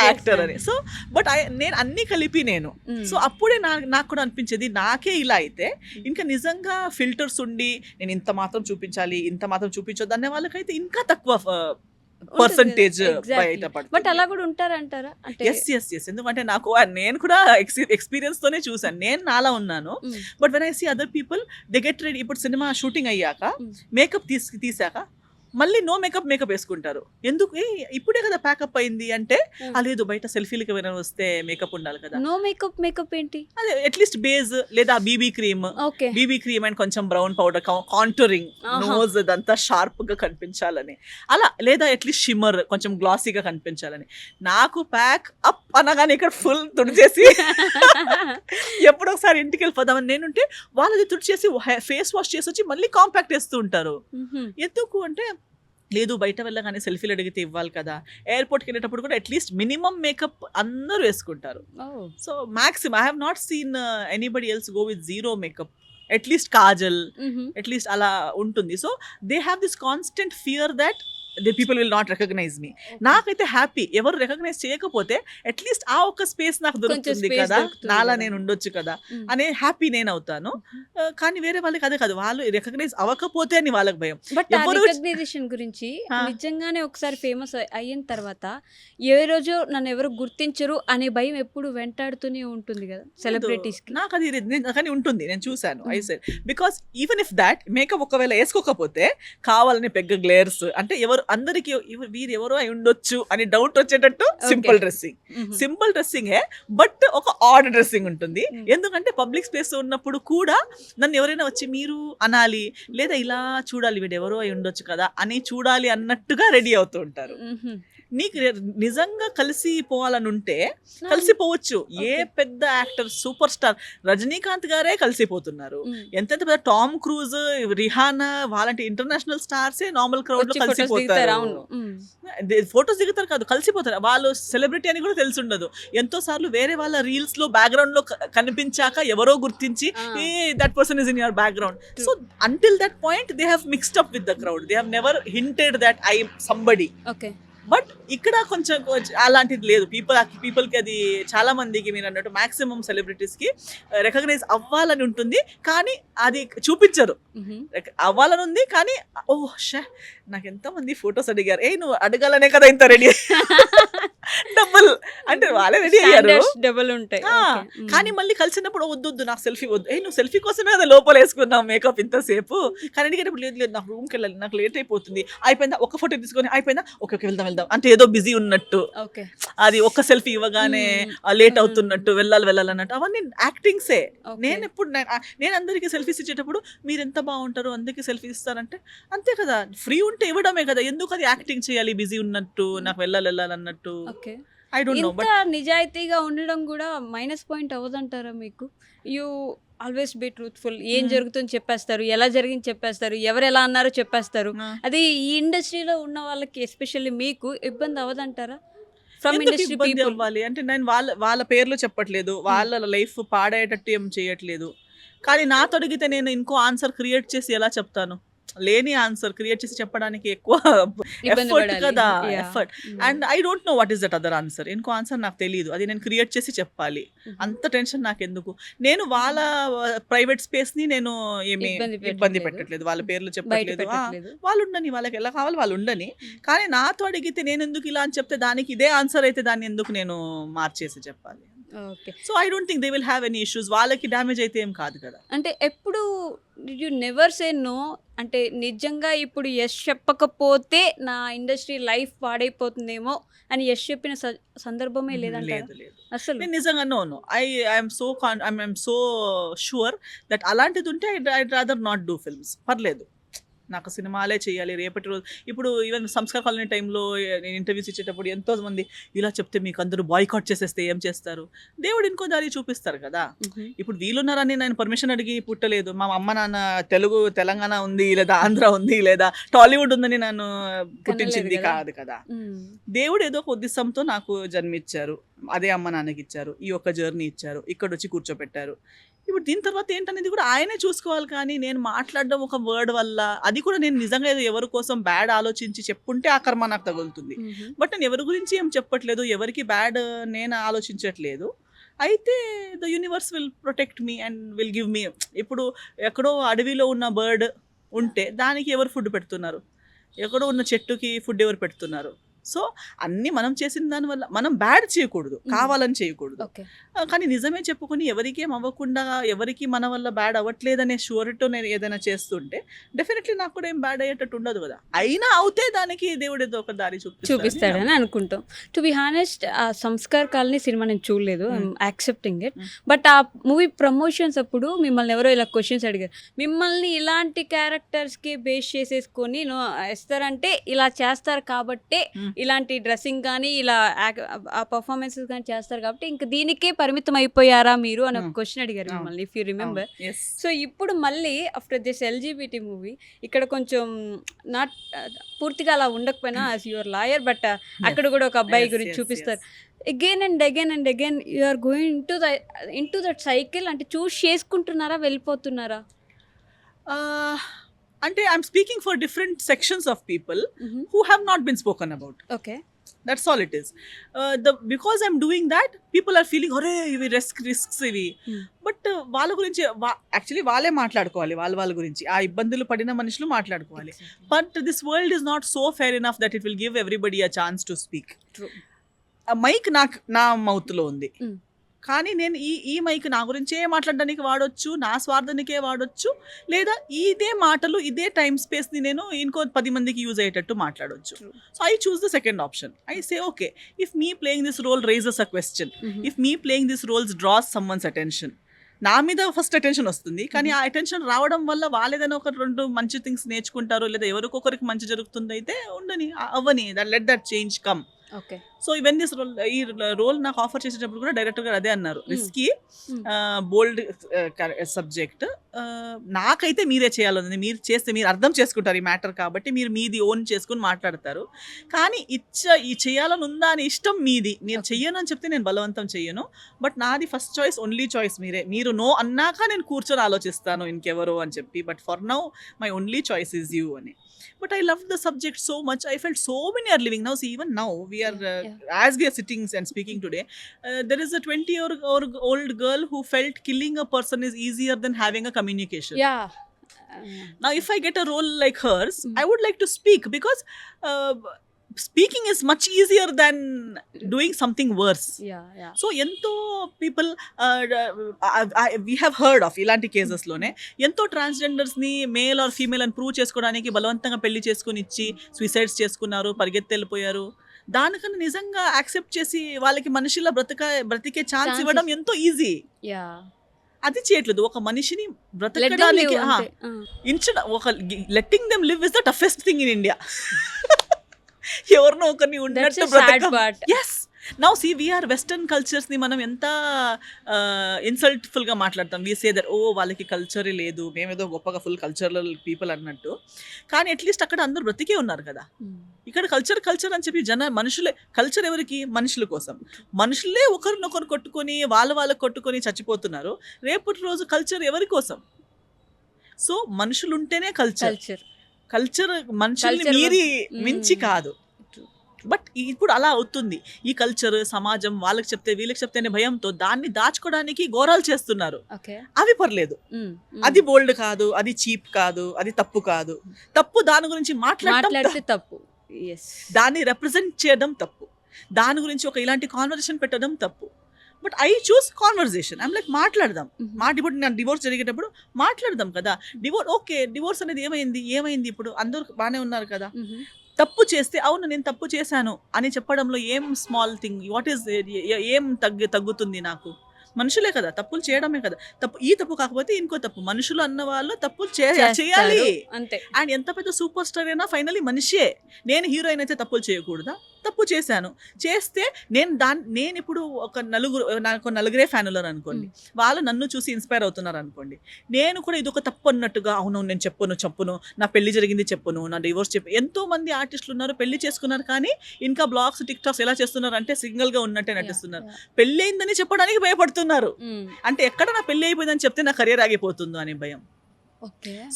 యాక్టర్ అని. సో బట్ నేను అన్ని కలిపి నేను. సో అప్పుడే నాకు కూడా అనిపించేది, నాకే ఇలా అయితే ఇంకా నిజంగా ఫిల్టర్స్ ఉండి నేను ఇంత మాత్రం చూపించాలి, ఇంత మాత్రం చూపించొద్దు అనే వాళ్ళకైతే ఇంకా తక్కువ పర్సంటేజ్ బయటపడుతుంది. బట్ అలా కూడా ఉంటారంటారా? ఎస్ ఎందుకంటే నేను కూడా ఎక్స్పీరియన్స్ తోనే చూసాను, నేను నాలా ఉన్నాను. But when I see other people they get ready. ఇప్పుడు సినిమా షూటింగ్ అయ్యాక మేకప్ తీసాక మళ్ళీ నో మేకప్ వేసుకుంటారు. ఎందుకు? ఇప్పుడే కదా ప్యాకప్ అయింది అంటే, లేదు బయట సెల్ఫీలకి ఏమైనా వస్తే మేకప్ ఉండాలి కదా. నో మేకప్ ఏంటి? అదే అట్లీస్ట్ బేస్ లేదా బీబీ క్రీమ్ అండ్ కొంచెం బ్రౌన్ పౌడర్, కాంటూరింగ్, నోజ్ అదంతా షార్ప్ గా కనిపించాలని అలా, లేదా అట్లీస్ట్ షిమ్మర్ కొంచెం గ్లాసీగా కనిపించాలని. నాకు ప్యాక్ అప్ అనగానే ఇక్కడ ఫుల్ తుడిచేసి ఎప్పుడో ఒకసారి ఇంటికి వెళ్ళిపోదామని నేనుంటే వాళ్ళది తుడిచేసి ఫేస్ వాష్ చేసి వచ్చి మళ్ళీ కాంపాక్ట్ వేస్తూ ఉంటారు. ఎందుకు అంటే, లేదు బయట వెళ్ళగానే సెల్ఫీలు అడిగితే ఇవ్వాలి కదా. ఎయిర్పోర్ట్కి వెళ్ళేటప్పుడు కూడా అట్లీస్ట్ మినిమం మేకప్ అందరూ వేసుకుంటారు. So maximum I have not seen anybody else go with zero makeup. At least kajal, at least అలా ఉంటుంది. So they have this constant fear that the people will not recognize me. నాకైతే హ్యాపీ, ఎవరు recognise చేయకపోతే at least ఆ ఒక్క space నాకు దొరుకుతుంది కదా, నాలా నేను ఉండొచ్చు కదా అనే హ్యాపీ నేను అవుతాను. కానీ వేరే వాళ్ళకి అదే కాదు, వాళ్ళు రికగ్నైజ్ అవ్వకపోతే అని వాళ్ళకి భయం. బట్ రికగ్నైజేషన్ గురించి నిజంగానే ఒకసారి ఫేమస్ అయిన తర్వాత ఏ రోజు నన్ను ఎవరు గుర్తించరు అనే భయం ఎప్పుడు వెంటాడుతూనే ఉంటుంది కదా సెలబ్రిటీస్ కి. నాకు అది కానీ ఉంటుంది, నేను చూసాను. I said because even if that makeup ఒకవేళ వేసుకోకపోతే కావాలని పెద్ద గ్లేర్స్ అంటే ఎవరు అందరికి వీరు ఎవరో అయి ఉండొచ్చు అని డౌట్ వచ్చేటట్టు సింపుల్ డ్రెస్సింగ్ బట్ ఒక ఆర్డర్ డ్రెస్సింగ్ ఉంటుంది. ఎందుకంటే పబ్లిక్ స్పేస్ ఉన్నప్పుడు కూడా నన్ను ఎవరైనా వచ్చి మీరు అనాలి, లేదా ఇలా చూడాలి వీడు ఎవరో అయి ఉండొచ్చు కదా అని చూడాలి అన్నట్టుగా రెడీ అవుతూ ఉంటారు. నీకు నిజంగా కలిసిపోవాలని ఉంటే కలిసిపోవచ్చు. ఏ పెద్ద యాక్టర్ సూపర్ స్టార్ రజనీకాంత్ గారే కలిసిపోతున్నారు. ఎంతెంత పెద్ద టామ్ క్రూజ్, రిహానా వాళ్ళంటి ఇంటర్నేషనల్ స్టార్సే నార్మల్ క్రౌడ్ లో కలిసిపోతారు. ఫొటోస్ దిగుతారు కాదు, కలిసిపోతారు. వాళ్ళు సెలబ్రిటీ అని కూడా తెలిసి ఉండదు. ఎంతో సార్లు వేరే వాళ్ళ రీల్స్ లో బ్యాక్గ్రౌండ్ లో కనిపించాక ఎవరో గుర్తించి that person is in your background. So until that point they have mixed up with the crowd. They have never hinted that I somebody. But ఇక్కడ కొంచెం అలాంటిది లేదు. పీపుల్కి అది చాలా మందికి మీరు అన్నట్టు మాక్సిమం సెలబ్రిటీస్కి రికగ్నైజ్ అవ్వాలని ఉంటుంది, కానీ అది చూపించరు. అవ్వాలని ఉంది కానీ నాకు ఎంతమంది ఫొటోస్ అడిగారు, నువ్వు అడగాలనే కదా ఇంత రెడీ డబుల్ అంటే వాళ్ళే రెడీ అయ్యారు డబుల్ ఉంటాయి. కానీ మళ్ళీ కలిసినప్పుడు వద్దు నాకు సెల్ఫీ వద్దు, నువ్వు సెల్ఫీ కోసమే కదా లోపల వేసుకున్నావు మేకప్ ఇంతసేపు. కానీ అడిగేటప్పుడు లేదు నాకు రూమ్కి వెళ్ళాలి, నాకు లేట్ అయిపోతుంది, అయిపోయిందా ఒక ఫోటో తీసుకొని అయిపోయిందా ఓకే వెళ్దాం అంటే ఏదో బిజీ ఉన్నట్టు, అది ఒక్క సెల్ఫీ ఇవ్వగానే లేట్ అవుతున్నట్టు, వెళ్ళాలి అన్నట్టు, అవన్నీ యాక్టింగ్సే. నేను అందరికీ సెల్ఫీస్ ఇచ్చేటప్పుడు మీరు ఎంత బాగుంటారు అందుకే సెల్ఫీ ఇస్తారంటే అంతే కదా, ఫ్రీ ఉంటే ఇవ్వడమే కదా, ఎందుకు అది యాక్టింగ్ చేయాలి బిజీ ఉన్నట్టు, నాకు వెళ్ళాలన్నట్టు. I don't know. బట్ నిజాయితీగా ఉండడం కూడా మైనస్ పాయింట్ అవ్వదంటారా మీకు? You always be truthful. ఏం జరుగుతుందో చెప్పేస్తారు, ఎలా జరిగింది చెప్పేస్తారు, ఎవరు ఎలా అన్నారో చెప్పేస్తారు. అది ఈ ఇండస్ట్రీలో ఉన్న వాళ్ళకి ఎస్పెషల్లీ మీకు ఇబ్బంది అవ్వదంటారా? ఫ్రమ్ ఇండస్ట్రీ పీపుల్ అవ్వాలి అంటే నేను వాళ్ళ పేర్లు చెప్పట్లేదు, వాళ్ళ లైఫ్ పాడేటట్టు ఏం చేయట్లేదు. కానీ నాతో అడిగితే నేను ఇంకో ఆన్సర్ క్రియేట్ చేసి ఎలా చెప్తాను? లేని ఆన్సర్ క్రియేట్ చేసి చెప్పడానికి ఎక్కువ ఎఫర్ట్ కదా, effort. And I don't know what is that other answer. ఇంకో ఆన్సర్ నాకు తెలియదు, అది నేను క్రియేట్ చేసి చెప్పాలి. అంత టెన్షన్ నాకు ఎందుకు? నేను వాళ్ళ ప్రైవేట్ స్పేస్ ని నేను ఏమి ఇబ్బంది పెట్టట్లేదు, వాళ్ళ పేర్లు చెప్పట్లేదు. వాళ్ళు ఉండని, వాళ్ళకి ఎలా కావాలి వాళ్ళు ఉండని. కానీ నాతో అడిగితే నేను ఎందుకు ఇలా అని చెప్తే దానికి ఇదే ఆన్సర్ అయితే దాన్ని ఎందుకు నేను మార్చేసి చెప్పాలి? So I don't think they will have any issues. వాళ్ళకి డ్యామేజ్ అయితే ఏం కాదు కదా. అంటే ఎప్పుడు యు నెవర్ సే నో అంటే నిజంగా ఇప్పుడు యెస్ చెప్పకపోతే నా ఇండస్ట్రీ లైఫ్ పాడైపోతుందేమో అని యెస్ చెప్పిన సందర్భమే లేదంటే అసలు నేను నిజంగా no I'm so sure that అలాంటిది ఉంటే I'd rather not do films. పర్లేదు, నాకు సినిమాలే చేయాలి రేపటి రోజు. ఇప్పుడు ఈవెన్ సంస్కార్ కాలనీ టైంలో నేను ఇంటర్వ్యూస్ ఇచ్చేటప్పుడు ఎంతో మంది ఇలా చెప్తే మీకు అందరూ బాయ్కాట్ చేసేస్తే ఏం చేస్తారు? దేవుడు ఇంకో దారి చూపిస్తారు కదా. ఇప్పుడు వీళ్ళున్నారని నేను పర్మిషన్ అడిగి పుట్టలేదు. మా అమ్మ నాన్న తెలంగాణ ఉంది లేదా ఆంధ్ర ఉంది లేదా టాలీవుడ్ ఉందని నన్ను పుట్టించింది కాదు కదా. దేవుడు ఏదో ఒక ఉద్దేశంతో నాకు జన్మిచ్చారు, అదే అమ్మ నాన్నకి ఇచ్చారు, ఈ ఒక్క జర్నీ ఇచ్చారు, ఇక్కడ వచ్చి కూర్చోపెట్టారు. ఇప్పుడు దీని తర్వాత ఏంటనేది కూడా ఆయనే చూసుకోవాలి. కానీ నేను మాట్లాడడం ఒక వర్డ్ వల్ల, అది కూడా నేను నిజంగా ఎవరి కోసం బ్యాడ్ ఆలోచించి చెప్పుంటే ఆ కర్మ నాకు తగులుతుంది. బట్ నేను ఎవరి గురించి ఏం చెప్పట్లేదు, ఎవరికి బ్యాడ్ నేను ఆలోచించట్లేదు. అయితే the universe will protect me and will give me. ఇప్పుడు ఎక్కడో అడవిలో ఉన్న బర్డ్ ఉంటే దానికి ఎవరు ఫుడ్ పెడుతున్నారు? ఎక్కడో ఉన్న చెట్టుకి ఫుడ్ ఎవరు పెడుతున్నారు? సో అన్నీ మనం చేసిన దానివల్ల మనం బ్యాడ్ చేయకూడదు, కావాలని చేయకూడదు. కానీ నిజమే చెప్పుకొని ఎవరికి ఏం అవ్వకుండా, ఎవరికి మన వల్ల బ్యాడ్ అవ్వట్లేదనే షూరిటీతో నేను ఏదైనా చేస్తుంటే డెఫినెట్లీ నాకు కూడా ఏం బ్యాడ్ అయ్యేటట్టు ఉండదు కదా. అయినా అవుతే దానికి దేవుడు ఏదో ఒక దారి చూపిస్తాడని అనుకుంటాం. టు బి హానెస్ట్, ఆ సంస్కార్ కాలనీ సినిమా నేను చూడలేదు, ఐఎమ్ యాక్సెప్టింగ్ ఇట్. బట్ ఆ మూవీ ప్రమోషన్స్ అప్పుడు మిమ్మల్ని ఎవరో ఇలా క్వశ్చన్స్ అడిగారు, మిమ్మల్ని ఇలాంటి క్యారెక్టర్స్కి బేస్ చేసేసుకొని ఇస్తారంటే ఇలా చేస్తారు కాబట్టి, ఇలాంటి డ్రెస్సింగ్ కానీ ఇలా పర్ఫార్మెన్సెస్ కానీ చేస్తారు కాబట్టి ఇంకా దీనికే పరిమితం అయిపోయారా మీరు అని ఒక క్వశ్చన్ అడిగారు మిమ్మల్ని, ఇఫ్ యూ రిమెంబర్. సో ఇప్పుడు మళ్ళీ ఆఫ్టర్ దిస్ ఎల్జీబీటీ మూవీ ఇక్కడ కొంచెం నాట్ పూర్తిగా అలా ఉండకపోయినా యాజ్ యువర్ లాయర్, బట్ అక్కడ కూడా ఒక అబ్బాయి గురించి చూపిస్తారు. Again and again you are going into that cycle. అంటే చూస్ చేసుకుంటున్నారా, వెళ్ళిపోతున్నారా? అంటే I'm speaking for different sections of people who have not been spoken about. Okay. That's all it is. Because I'm doing that, people are feeling, "Arey, ivi risks ivi." But వాళ్ళ గురించి actually వాళ్ళే మాట్లాడుకోవాలి, వాళ్ళ గురించి ఆ ఇబ్బందులు పడిన మనుషులు మాట్లాడుకోవాలి. But this world is not so fair enough that it will give everybody a chance to speak. Mic నా మౌత్లో ఉంది, కానీ నేను ఈ మైక్ నా గురించే మాట్లాడడానికి వాడొచ్చు, నా స్వార్థానికే వాడొచ్చు, లేదా ఇదే మాటలు ఇదే టైం స్పేస్ని నేను ఇంకో 10 మందికి యూజ్ అయ్యేటట్టు మాట్లాడొచ్చు. So I choose the second option. I say okay, if me playing this role raises a question, if me playing this roles draws someone's attention, నా మీద ఫస్ట్ అటెన్షన్ వస్తుంది, కానీ ఆ అటెన్షన్ రావడం వల్ల వాళ్ళు ఏదైనా ఒక 2 మంచి థింగ్స్ నేర్చుకుంటారు, లేదా ఎవరికొకరికి మంచి జరుగుతుంది అయితే ఉండని అవ్వని, let that change come. Okay. So even this role, ఈ రోల్ నాకు ఆఫర్ చేసేటప్పుడు కూడా డైరెక్టర్ గారు అదే అన్నారు, రిస్కీ బోల్డ్ సబ్జెక్ట్, నాకైతే మీరే చేయాలని, మీరు చేస్తే మీరు అర్థం చేసుకుంటారు ఈ మ్యాటర్, కాబట్టి మీరు మీది ఓన్ చేసుకుని మాట్లాడతారు, కానీ ఈ చేయాలని ఉందా అని ఇష్టం మీది, మీరు చెయ్యను అని చెప్తే నేను బలవంతం చెయ్యను, బట్ నాది ఫస్ట్ చాయిస్, ఓన్లీ చాయిస్ మీరే, మీరు నో అన్నాక నేను కూర్చొని ఆలోచిస్తాను ఇంకెవరో అని చెప్పి, but for now my only choice is you అని. But I loved the subject so much. I felt so many are living now. See, even now we are, as we are sitting and speaking today, there is a 20-year-old girl who felt killing a person is easier than having a communication. Yeah. Now, if I get a role like hers, I would like to speak, because speaking is much easier than doing something worse. Yeah. So ఎంతో people we have heard of ఇలాంటి కేసెస్లోనే ఎంతో ట్రాన్స్జెండర్స్ని male or female అని prove చేసుకోవడానికి బలవంతంగా పెళ్లి చేసుకుని ఇచ్చి సూసైడ్స్ చేసుకున్నారు, పరిగెత్తి వెళ్ళిపోయారు. దానికన్నా నిజంగా యాక్సెప్ట్ చేసి వాళ్ళకి మనిషిలా బ్రతికే ఛాన్స్ ఇవ్వడం ఎంతో ఈజీ. అది చేయట్లేదు. ఒక మనిషిని బ్రతకడానికి ఒక letting them live is the toughest thing in India. ఎవరినో ఒకరిని ఉన్నట్టు yes. Now see we're western కల్చర్స్ని మనం ఎంత ఇన్సల్ట్ఫుల్గా మాట్లాడతాం. వీ సే దట్ ఓ వాళ్ళకి కల్చరే లేదు, మేమేదో గొప్పగా ఫుల్ కల్చరల్ పీపుల్ అన్నట్టు, కానీ అట్లీస్ట్ అక్కడ అందరూ బ్రతికే ఉన్నారు కదా. ఇక్కడ కల్చర్ అని చెప్పి మనుషులే కల్చర్, ఎవరికి? మనుషుల కోసం. మనుషులే ఒకరినొకరు కొట్టుకొని వాళ్ళకి కొట్టుకొని చచ్చిపోతున్నారు. రేపటి రోజు కల్చర్ ఎవరి కోసం? సో మనుషులు ఉంటేనే కల్చర్ మనుషుల్ని మించి కాదు. బట్ ఇప్పుడు అలా అవుతుంది. ఈ కల్చర్ సమాజం వాళ్ళకి చెప్తే వీళ్ళకి చెప్తేనే భయంతో దాన్ని దాచుకోవడానికి ఘోరాలు చేస్తున్నారు. అవి పర్లేదు, అది బోల్డ్ కాదు, అది చీప్ కాదు, అది తప్పు కాదు. తప్పు దాని గురించి మాట్లాడితే తప్పు, దాన్ని రిప్రజెంట్ చేయడం తప్పు, దాని గురించి ఒక ఇలాంటి కాన్వర్సేషన్ పెట్టడం తప్పు. But I choose conversation. I'm like మాట్లాడదాం. ఇప్పుడు నేను డివోర్స్ జరిగేటప్పుడు మాట్లాడదాం కదా. ఓకే, డివోర్స్ అనేది ఏమైంది ఇప్పుడు అందరూ బాగానే ఉన్నారు కదా. తప్పు చేస్తే అవును నేను తప్పు చేశాను అని చెప్పడంలో ఏం స్మాల్ థింగ్, వాట్ ఈస్ ఏం తగ్గుతుంది నాకు? మనుషులే కదా, తప్పులు చేయడమే కదా తప్పు. ఈ తప్పు కాకపోతే ఇంకో తప్పు. మనుషులు అన్న వాళ్ళు తప్పులు చేయాలి అంతే. అండ్ ఎంత పెద్ద సూపర్ స్టార్ అయినా ఫైనలీ మనిషే. నేను హీరోయిన్ అయితే తప్పులు చేయకూడదా? తప్పు చేశాను, చేస్తే నేను ఇప్పుడు నాకు నలుగురే ఫ్యాన్ ఉన్నారు అనుకోండి, వాళ్ళు నన్ను చూసి ఇన్స్పైర్ అవుతున్నారు అనుకోండి, నేను కూడా ఇది ఒక తప్పు అన్నట్టుగా అవును నేను చెప్పును, నా పెళ్లి జరిగింది చెప్పును, నా డివోర్స్ ఎంతో మంది ఆర్టిస్టులు ఉన్నారు పెళ్లి చేసుకున్నారు, కానీ ఇంకా బ్లాగ్స్ టిక్ టాక్స్ ఎలా చేస్తున్నారు అంటే సింగిల్ గా ఉన్నట్టే నటిస్తున్నారు. పెళ్లి అయిందని చెప్పడానికి భయపడుతున్నారు. అంటే ఎక్కడ నా పెళ్లి అయిపోయిందని చెప్తే నా కెరీర్ ఆగిపోతుందో అని భయం.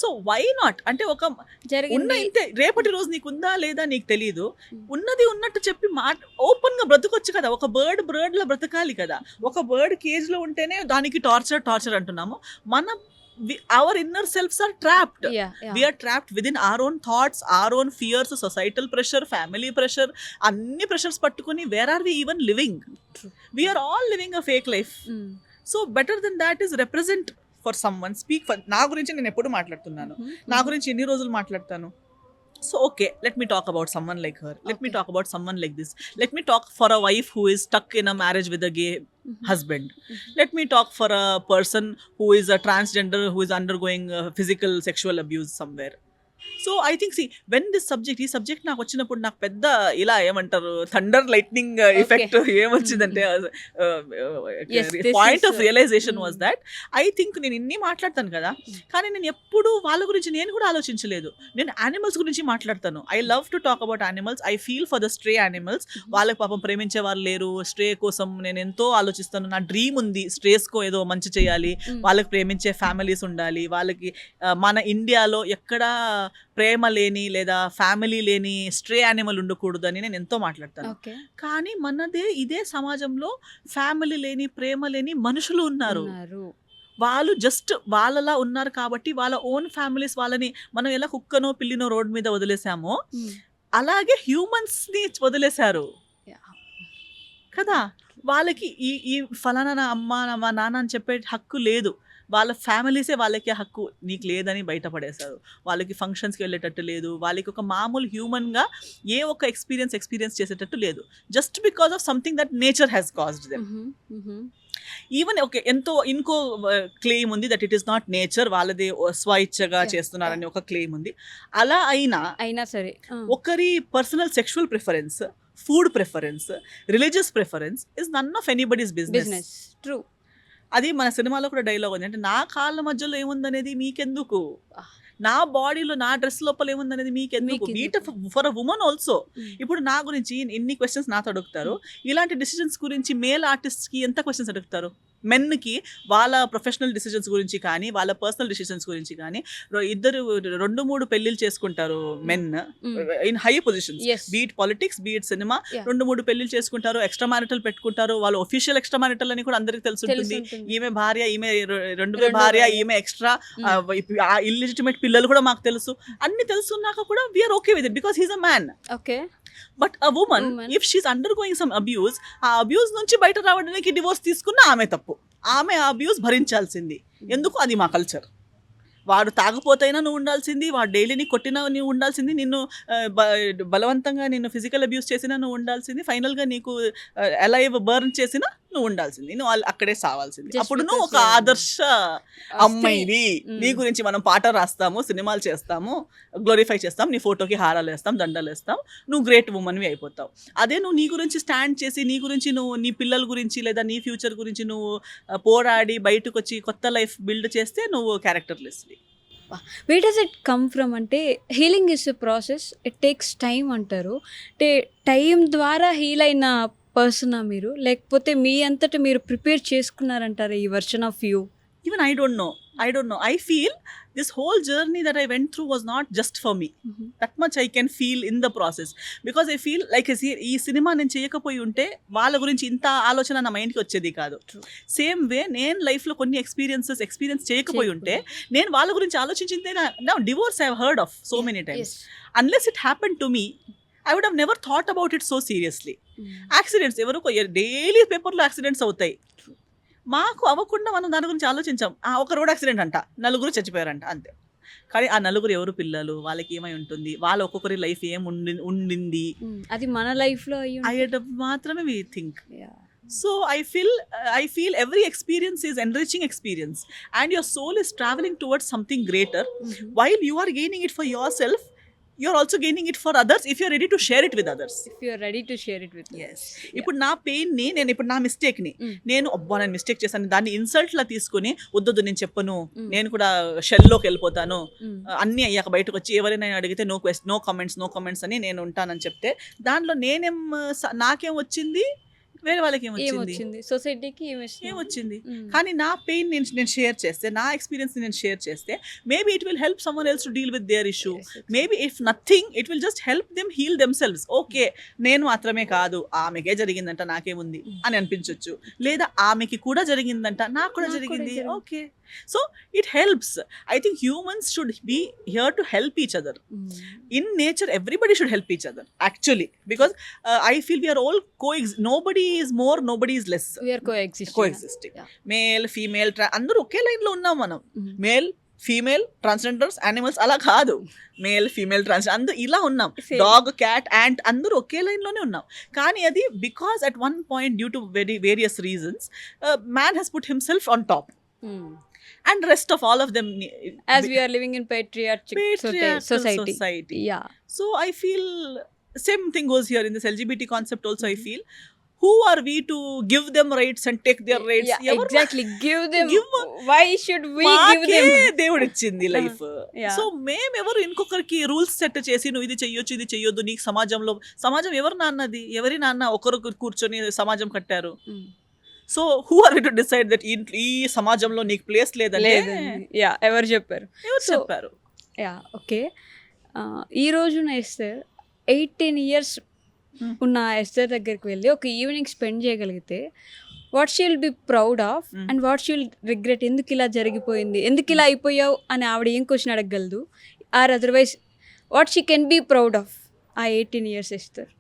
So why not? అంటే ఒక ఇంతే రేపటి రోజు నీకు ఉందా లేదా నీకు తెలీదు, ఉన్నది ఉన్నట్టు చెప్పి ఓపెన్ గా బ్రతకొచ్చు కదా. ఒక బర్డ్ లా బ్రతకాలి కదా. ఒక బర్డ్ కేజ్ లో ఉంటేనే దానికి టార్చర్ అంటున్నాము. our inner selves are trapped. We are trapped within our own thoughts, our own fears, societal pressure, family pressure, anni pressures pattukoni where are we even living? We are all living a fake life. So better than that is represent for someone, speak for. నా గురించి నేను ఎప్పుడు మాట్లాడుతున్నాను, నా గురించి ఎన్ని రోజులు మాట్లాడతాను. So okay, let me talk about someone like her. Let me talk about someone like this. Let me talk for a wife who is stuck in a marriage with a gay husband. Let me talk for a person who is a transgender, who is undergoing physical sexual abuse somewhere. So I think when this ఈ subject నాకు వచ్చినప్పుడు నాకు పెద్ద ఇలా ఏమంటారు thunder lightning effect ఏమొచ్చిందంటే point of realization was that I think నేను ఇన్ని మాట్లాడతాను కదా, కానీ నేను ఎప్పుడు వాళ్ళ గురించి నేను కూడా ఆలోచించలేదు. నేను యానిమల్స్ గురించి మాట్లాడతాను. I love to talk about animals. I feel for the stray animals. వాళ్ళకి పాపం ప్రేమించే వాళ్ళు లేరు. స్ట్రే కోసం నేను ఎంతో ఆలోచిస్తాను. నా డ్రీమ్ ఉంది స్ట్రేస్కో ఏదో మంచి చేయాలి, వాళ్ళకి ప్రేమించే ఫ్యామిలీస్ ఉండాలి. వాళ్ళకి మన ఇండియాలో ఎక్కడా ప్రేమ లేని లేదా ఫ్యామిలీ లేని స్ట్రే యానిమల్ ఉండకూడదు అని నేను ఎంతో మాట్లాడతాను. కానీ ఇదే సమాజంలో ఫ్యామిలీ లేని ప్రేమ లేని మనుషులు ఉన్నారు. వాళ్ళు జస్ట్ వాళ్ళలా ఉన్నారు కాబట్టి వాళ్ళ ఓన్ ఫ్యామిలీస్ వాళ్ళని మనం ఎలా కుక్కనో పిల్లినో రోడ్ మీద వదిలేసామో అలాగే హ్యూమన్స్ ని వదిలేశారు కదా. వాళ్ళకి ఈ ఫలానా నా అమ్మ మా నాన్న అని చెప్పే హక్కు లేదు. వాళ్ళ ఫ్యామిలీసే వాళ్ళకి ఆ హక్కు నీకు లేదని బయటపడేశారు. వాళ్ళకి ఫంక్షన్స్కి వెళ్ళేటట్టు లేదు, వాళ్ళకి ఒక మామూలు హ్యూమన్గా ఏ ఒక్క ఎక్స్పీరియన్స్ చేసేటట్టు లేదు, just because of something that nature has caused them. Even okay ఎంతో ఇంకో క్లెయిమ్ ఉంది that it is not nature, వాళ్ళది స్వయిచ్ఛగా చేస్తున్నారని ఒక క్లెయిమ్ ఉంది. అలా అయినా సరే ఒకరి personal sexual preference, food preference, religious preference is none of anybody's business. True. అది మన సినిమాలో కూడా డైలాగ్ ఉంది, అంటే నా కాళ్ళ మధ్యలో ఏముందనేది మీకెందుకు, నా బాడీలో నా డ్రెస్ లోపల ఏముందనేది మీకెందుకు, beat for a women also. ఇప్పుడు నా గురించి ఎన్ని క్వశ్చన్స్ నాతో అడుగుతారు, ఇలాంటి డిసిజన్స్ గురించి మేల్ ఆర్టిస్ట్కి ఎంత క్వశ్చన్స్ అడుగుతారు, మెన్కి వాళ్ళ ప్రొఫెషనల్ డిసిజన్స్ గురించి కానీ వాళ్ళ పర్సనల్ డిసిజన్స్ గురించి కానీ. 2-3 పెళ్ళిళ్ళు చేసుకుంటారు men in high positions, beat politics beat cinema, 2-3 పెళ్ళిళ్ళు చేసుకుంటారు, ఎక్స్ట్రా మ్యారిటల్ పెట్టుకుంటారు. వాళ్ళు ఒఫీషియల్ ఎక్స్ట్రా మ్యారిటల్ అని కూడా అందరికి తెలుసుంటుంది. ఈమె భార్య, ఈమె రెండో భార్య, ఈమె ఎక్స్ట్రా, ఇల్లిజిటిమేట్ పిల్లలు కూడా మాకు తెలుసు. అన్ని తెలుసున్నాక కూడా we're okay with it because he's a man. Okay. But a woman if she's undergoing some abuse, ఆ అబ్యూస్ నుంచి బయట రావడానికి డివోర్స్ తీసుకున్న ఆమె తప్పు, ఆమె ఆ అబ్యూస్ భరించాల్సింది. ఎందుకు? అది మా కల్చర్. వాడు తాగపోతైనా నువ్వు ఉండాల్సింది, వాడు డైలీని కొట్టినా నువ్వు ఉండాల్సింది, నిన్ను బలవంతంగా నిన్ను ఫిజికల్ అబ్యూస్ చేసినా నువ్వు ఉండాల్సింది, ఫైనల్గా నీకు అలైవ్ బర్న్ చేసినా నువ్వు ఉండాల్సింది, నువ్వు అక్కడే సావాల్సింది. అప్పుడు నువ్వు ఒక ఆదర్శ అమ్మాయివి. నీ గురించి మనం పాట రాస్తాము, సినిమాలు చేస్తాము, గ్లోరిఫై చేస్తాం, నీ ఫోటోకి హారాలు వేస్తాం, దండలు వేస్తాం, నువ్వు గ్రేట్ ఉమెన్వి అయిపోతావు. అదే నువ్వు నీ గురించి స్టాండ్ చేసి, నీ గురించి నువ్వు నీ పిల్లల గురించి లేదా నీ ఫ్యూచర్ గురించి నువ్వు పోరాడి బయటకు వచ్చి కొత్త లైఫ్ బిల్డ్ చేస్తే నువ్వు characterless. Where does it come from అంటే healing is a process, it takes time అంటారు. అంటే టైం ద్వారా హీల్ అయిన పర్సనా మీరు, లేకపోతే మీ అంతటా మీరు ప్రిపేర్ చేసుకున్నారంటారా ఈ version of you? Even I don't know. I feel this whole journey that I went through was not just for me. That much I can feel in the process. Because I feel like ఈ cinema నేను చేయకపోయి ఉంటే వాళ్ళ గురించి ఇంత ఆలోచన నా మైండ్కి వచ్చేది కాదు. సేమ్ వే నేను లైఫ్లో కొన్ని ఎక్స్పీరియన్స్ చేయకపోయి ఉంటే నేను వాళ్ళ గురించి ఆలోచించిందే. నా divorce I have heard of so many times. Unless it happened to me, I would have never thought about it so seriously. Accidents ఎవరికో డైలీ పేపర్లో యాక్సిడెంట్స్ అవుతాయి, మాకు అవ్వకుండా మనం దాని గురించి ఆలోచించాం. ఒక రోడ్ యాక్సిడెంట్ అంట, 4 చచ్చిపోయారంట, అంతే. కానీ ఆ 4 ఎవరు పిల్లలు, వాళ్ళకి ఏమై ఉంటుంది, వాళ్ళ ఒక్కొక్కరి లైఫ్ ఏం ఉండింది, అది మన లైఫ్లో అయ్యేటప్పుడు మాత్రమే we think. So I feel every experience is enriching experience, and your soul is traveling towards something greater. While you are gaining it for yourself, you're also gaining it for others if you're ready to share it with others. If you're ready to share it with yes. ఇప్పుడు నా పెయిన్ని నేను, ఇప్పుడు నా మిస్టేక్ని నేను నేను mistake చేశాను దాన్ని ఇన్సల్ట్లా తీసుకుని వద్దు నేను చెప్పను, నేను కూడా షెల్లోకి వెళ్ళిపోతాను, అన్నీ అయ్యాక బయటకు వచ్చి ఎవరైనా అడిగితే నో కామెంట్స్ అని నేను ఉంటానని చెప్తే దాంట్లో నాకేం వచ్చింది, వేరే వాళ్ళకి ఏమొచ్చింది, సొసైటీకి ఏమొచ్చింది. కానీ నా పెయిన్ నేను షేర్ చేస్తే, నా ఎక్స్పీరియన్స్ నేను షేర్ చేస్తే, maybe it will help someone else to deal with their issue. Maybe if nothing it will just help them heal themselves. Okay, నేను మాత్రమే కాదు, ఆమెకే జరిగిందంట నాకేముంది అని అనిపించవచ్చు, లేదా ఆమెకి కూడా జరిగిందంట నాకు కూడా జరిగింది, okay. So it helps. I think humans should be here to help each other. In nature, everybody should help each other, actually, because I feel we are all nobody is more, nobody is less. We are coexisting. Yeah. Male, female, అందరూ ఒకే line లో ఉన్నాం మనం. Male, female, transgenders, animals అలా కాదు, male, female, ట్రాన్స్ అందరూ ఇలా ఉన్నాం. Dog, cat, ant అందరూ ఒకే లైన్లోనే ఉన్నాం. కానీ అది because at one point due to various reasons man has put himself on top. And rest of all of them, as we are living in patriarchal society. Yeah. So I feel same thing goes here in this LGBT concept also. I feel who are we to give them rights and take their rights? Yeah, exactly. Give them. Why should we give them? దేవుడు ఇచ్చింది life. So మేమెవరు ఇంకొకరికి rules set చేసి నువ్వు ఇది చెయ్యొచ్చు ఇది చెయ్యొద్దు, నీకు సమాజం ఎవరు నాన్నది, ఎవరి నాన్న ఒకరు కూర్చొని సమాజం కట్టారు. So who are we to decide that ఈ సమాజంలో నీకు ప్లేస్ లేదంటే ఎవరు చెప్పారు? ఓకే. ఈ రోజున ఎస్తర్ 18 years ఉన్న ఎస్తర్ దగ్గరికి వెళ్ళి ఒక ఈవినింగ్ స్పెండ్ చేయగలిగితే what she will be proud of and what she will regret? ఎందుకు ఇలా జరిగిపోయింది, ఎందుకు ఇలా అయిపోయావు అని ఆవిడ ఏం క్వశ్చన్ అడగగలదు? Or otherwise what she can be proud of ఆ 18 years Esther?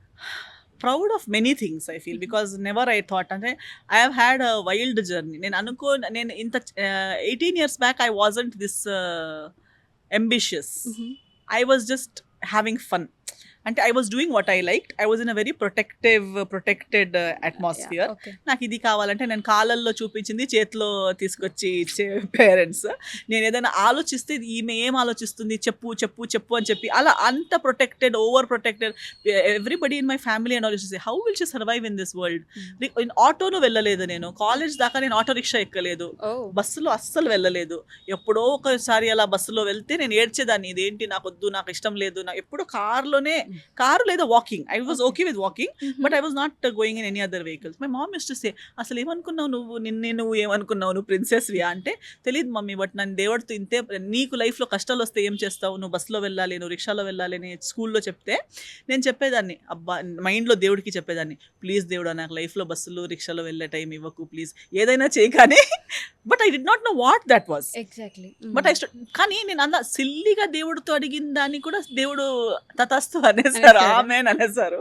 proud of many things I feel, because never I thought అంటే I have had a wild journey. నేను ఇంత 18 years back I wasn't this ambitious. I was just having fun. అంటే I was doing what I like. I was in a very protected atmosphere. Okay. నాకు ఇది కావాలంటే నేను కాలల్లో చూపించింది చేతిలో తీసుకొచ్చి ఇచ్చే పేరెంట్స్. నేను ఏదైనా ఆలోచిస్తే ఈమె ఏం ఆలోచిస్తుంది చెప్పు చెప్పు చెప్పు అని చెప్పి అలా అంత protected, over protected. Everybody in my family and ఆలోచిస్తే how will she survive in this world. ఆటోలో వెళ్ళలేదు నేను, కాలేజ్ దాకా నేను ఆటో రిక్షా ఎక్కలేదు, Oh. బస్సులో అస్సలు వెళ్ళలేదు. ఎప్పుడో ఒకసారి అలా బస్సులో వెళ్తే నేను ఏడ్చేదాన్ని, ఇదేంటి నాకు వద్దు, నాకు ఇష్టం లేదు. నాకు ఎప్పుడు కారు లేదా walking. I was okay with walking, but I was not going in any other vehicles. My mom use to సే, అసలు ఏమనుకున్నావు నువ్వు, నువ్వు ఏమనుకున్నావు, నువ్వు ప్రిన్సెస్ వియా అంటే, తెలియదు మమ్మీ, బట్ నన్ను దేవుడితో ఇంతే, నీకు లైఫ్లో కష్టాలు వస్తే ఏం చేస్తావు, నువ్వు బస్సులో వెళ్ళాలి, నువ్వు రిక్షాలో వెళ్ళాలి అని స్కూల్లో చెప్తే నేను చెప్పేదాన్ని, అబ్బా మైండ్లో దేవుడికి చెప్పేదాన్ని, ప్లీజ్ దేవుడా నాకు లైఫ్లో బస్సులో రిక్షాలో వెళ్ళే టైం ఇవ్వకు ప్లీజ్, ఏదైనా చేయి. కానీ but I did not know what that was. Exactly. But కానీ నేను అన్న సిల్లీగా దేవుడితో అడిగిన దాన్ని కూడా దేవుడు తతస్తు అనేసారు, ఆమెన్ అనేసారు.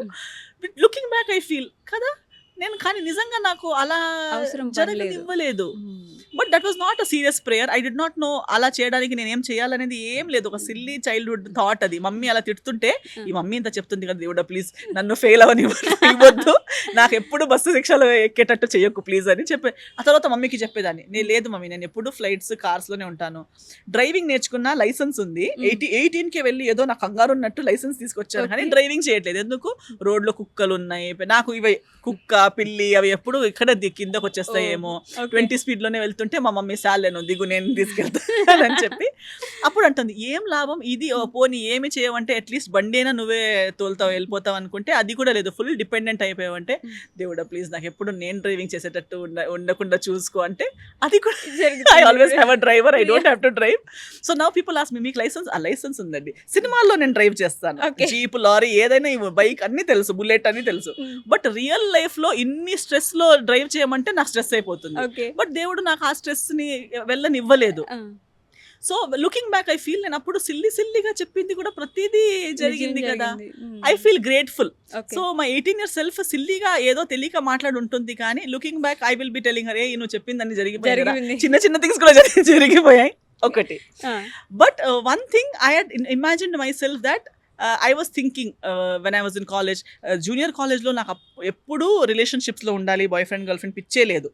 లుకింగ్ బ్యాక్ ఐ ఫీల్ కదా, నేను కానీ నిజంగా నాకు అలా అవసరం జరగనివ్వలేదు. But that was not a serious prayer. I did not know అలా చేయడానికి నేను ఏం చేయాలనేది ఏం లేదు, ఒక సిల్లీ చైల్డ్హుడ్ థాట్ అది. మమ్మీ అలా తిడుతుంటే, ఈ మమ్మీ ఇంత చెప్తుంది కదా దేవుడా ప్లీజ్ నన్ను ఫెయిల్ అవని ఇవ్వద్దు, నాకు ఎప్పుడు బస్సు శిక్షలో ఎక్కేటట్టు చేయొద్దు ప్లీజ్ అని చెప్పే. ఆ తర్వాత మమ్మీకి చెప్పేదాన్ని, నేను లేదు మమ్మీ, నేను ఎప్పుడు ఫ్లైట్స్ కార్స్లోనే ఉంటాను, డ్రైవింగ్ నేర్చుకున్న లైసెన్స్ ఉంది, 18కి వెళ్ళి ఏదో నాకు కంగారు ఉన్నట్టు లైసెన్స్ తీసుకొచ్చాను, కానీ డ్రైవింగ్ చేయట్లేదు. ఎందుకు, రోడ్లో కుక్కలు ఉన్నాయి, నాకు ఇవి కుక్క పిల్లి అవి ఎప్పుడు ఇక్కడ కిందకు వచ్చేస్తాయేమో, 20 స్పీడ్లోనే వెళ్తుంటే మా మమ్మీ సాలేను దిగు నేను తీసుకెళ్తాను అని చెప్పి అప్పుడు అంటుంది, ఏం లాభం ఇది, పోనీ ఏమి చేయమంటే అట్లీస్ట్ బండి అయినా నువ్వే తోలుతావు వెళ్ళిపోతావు అనుకుంటే అది కూడా లేదు, ఫుల్ డిపెండెంట్ అయిపోయావంటే, దేవుడా ప్లీజ్ నాకు ఎప్పుడు నేను డ్రైవింగ్ చేసేటట్టు ఉండకుండా చూసుకో అంటే, అది కూడా I always have a driver, I don't have to drive. So now people ask me, మీకు లైసెన్స్? ఆ లైసెన్స్ ఉందండి, సినిమాల్లో నేను డ్రైవ్ చేస్తాను, జీప్ లారీ ఏదైనా, బైక్ అన్ని తెలుసు, బుల్లెట్ అన్ని తెలుసు. బట్ రియల్ లైఫ్ లో ఇన్ని స్ట్రెస్ లో డ్రైవ్ చేయమంటే నాకు స్ట్రెస్ అయిపోతుంది. బట్ దేవుడు నాకు ఆ స్ట్రెస్ ని వెళ్ళనివ్వలేదు. So looking back I feel, నేను అప్పుడు సిల్లీగా చెప్పింది కూడా ప్రతిదీ జరిగింది కదా, I feel grateful. So my 18 years self సిల్లీగా ఏదో తెలియక మాట్లాడి ఉంటుంది, కానీ looking back I will be telling her, నువ్వు చెప్పిందని జరిగిపోయింది, చిన్న థింగ్స్ కూడా జరిగిపోయాయి ఒకటి. But one thing I had imagined myself that I was thinking when I was in college, junior కాలేజ్లో నాకు ఎప్పుడూ రిలేషన్షిప్స్లో ఉండాలి, బాయ్ ఫ్రెండ్ గర్ల్ ఫ్రెండ్ పిచ్చే లేదు.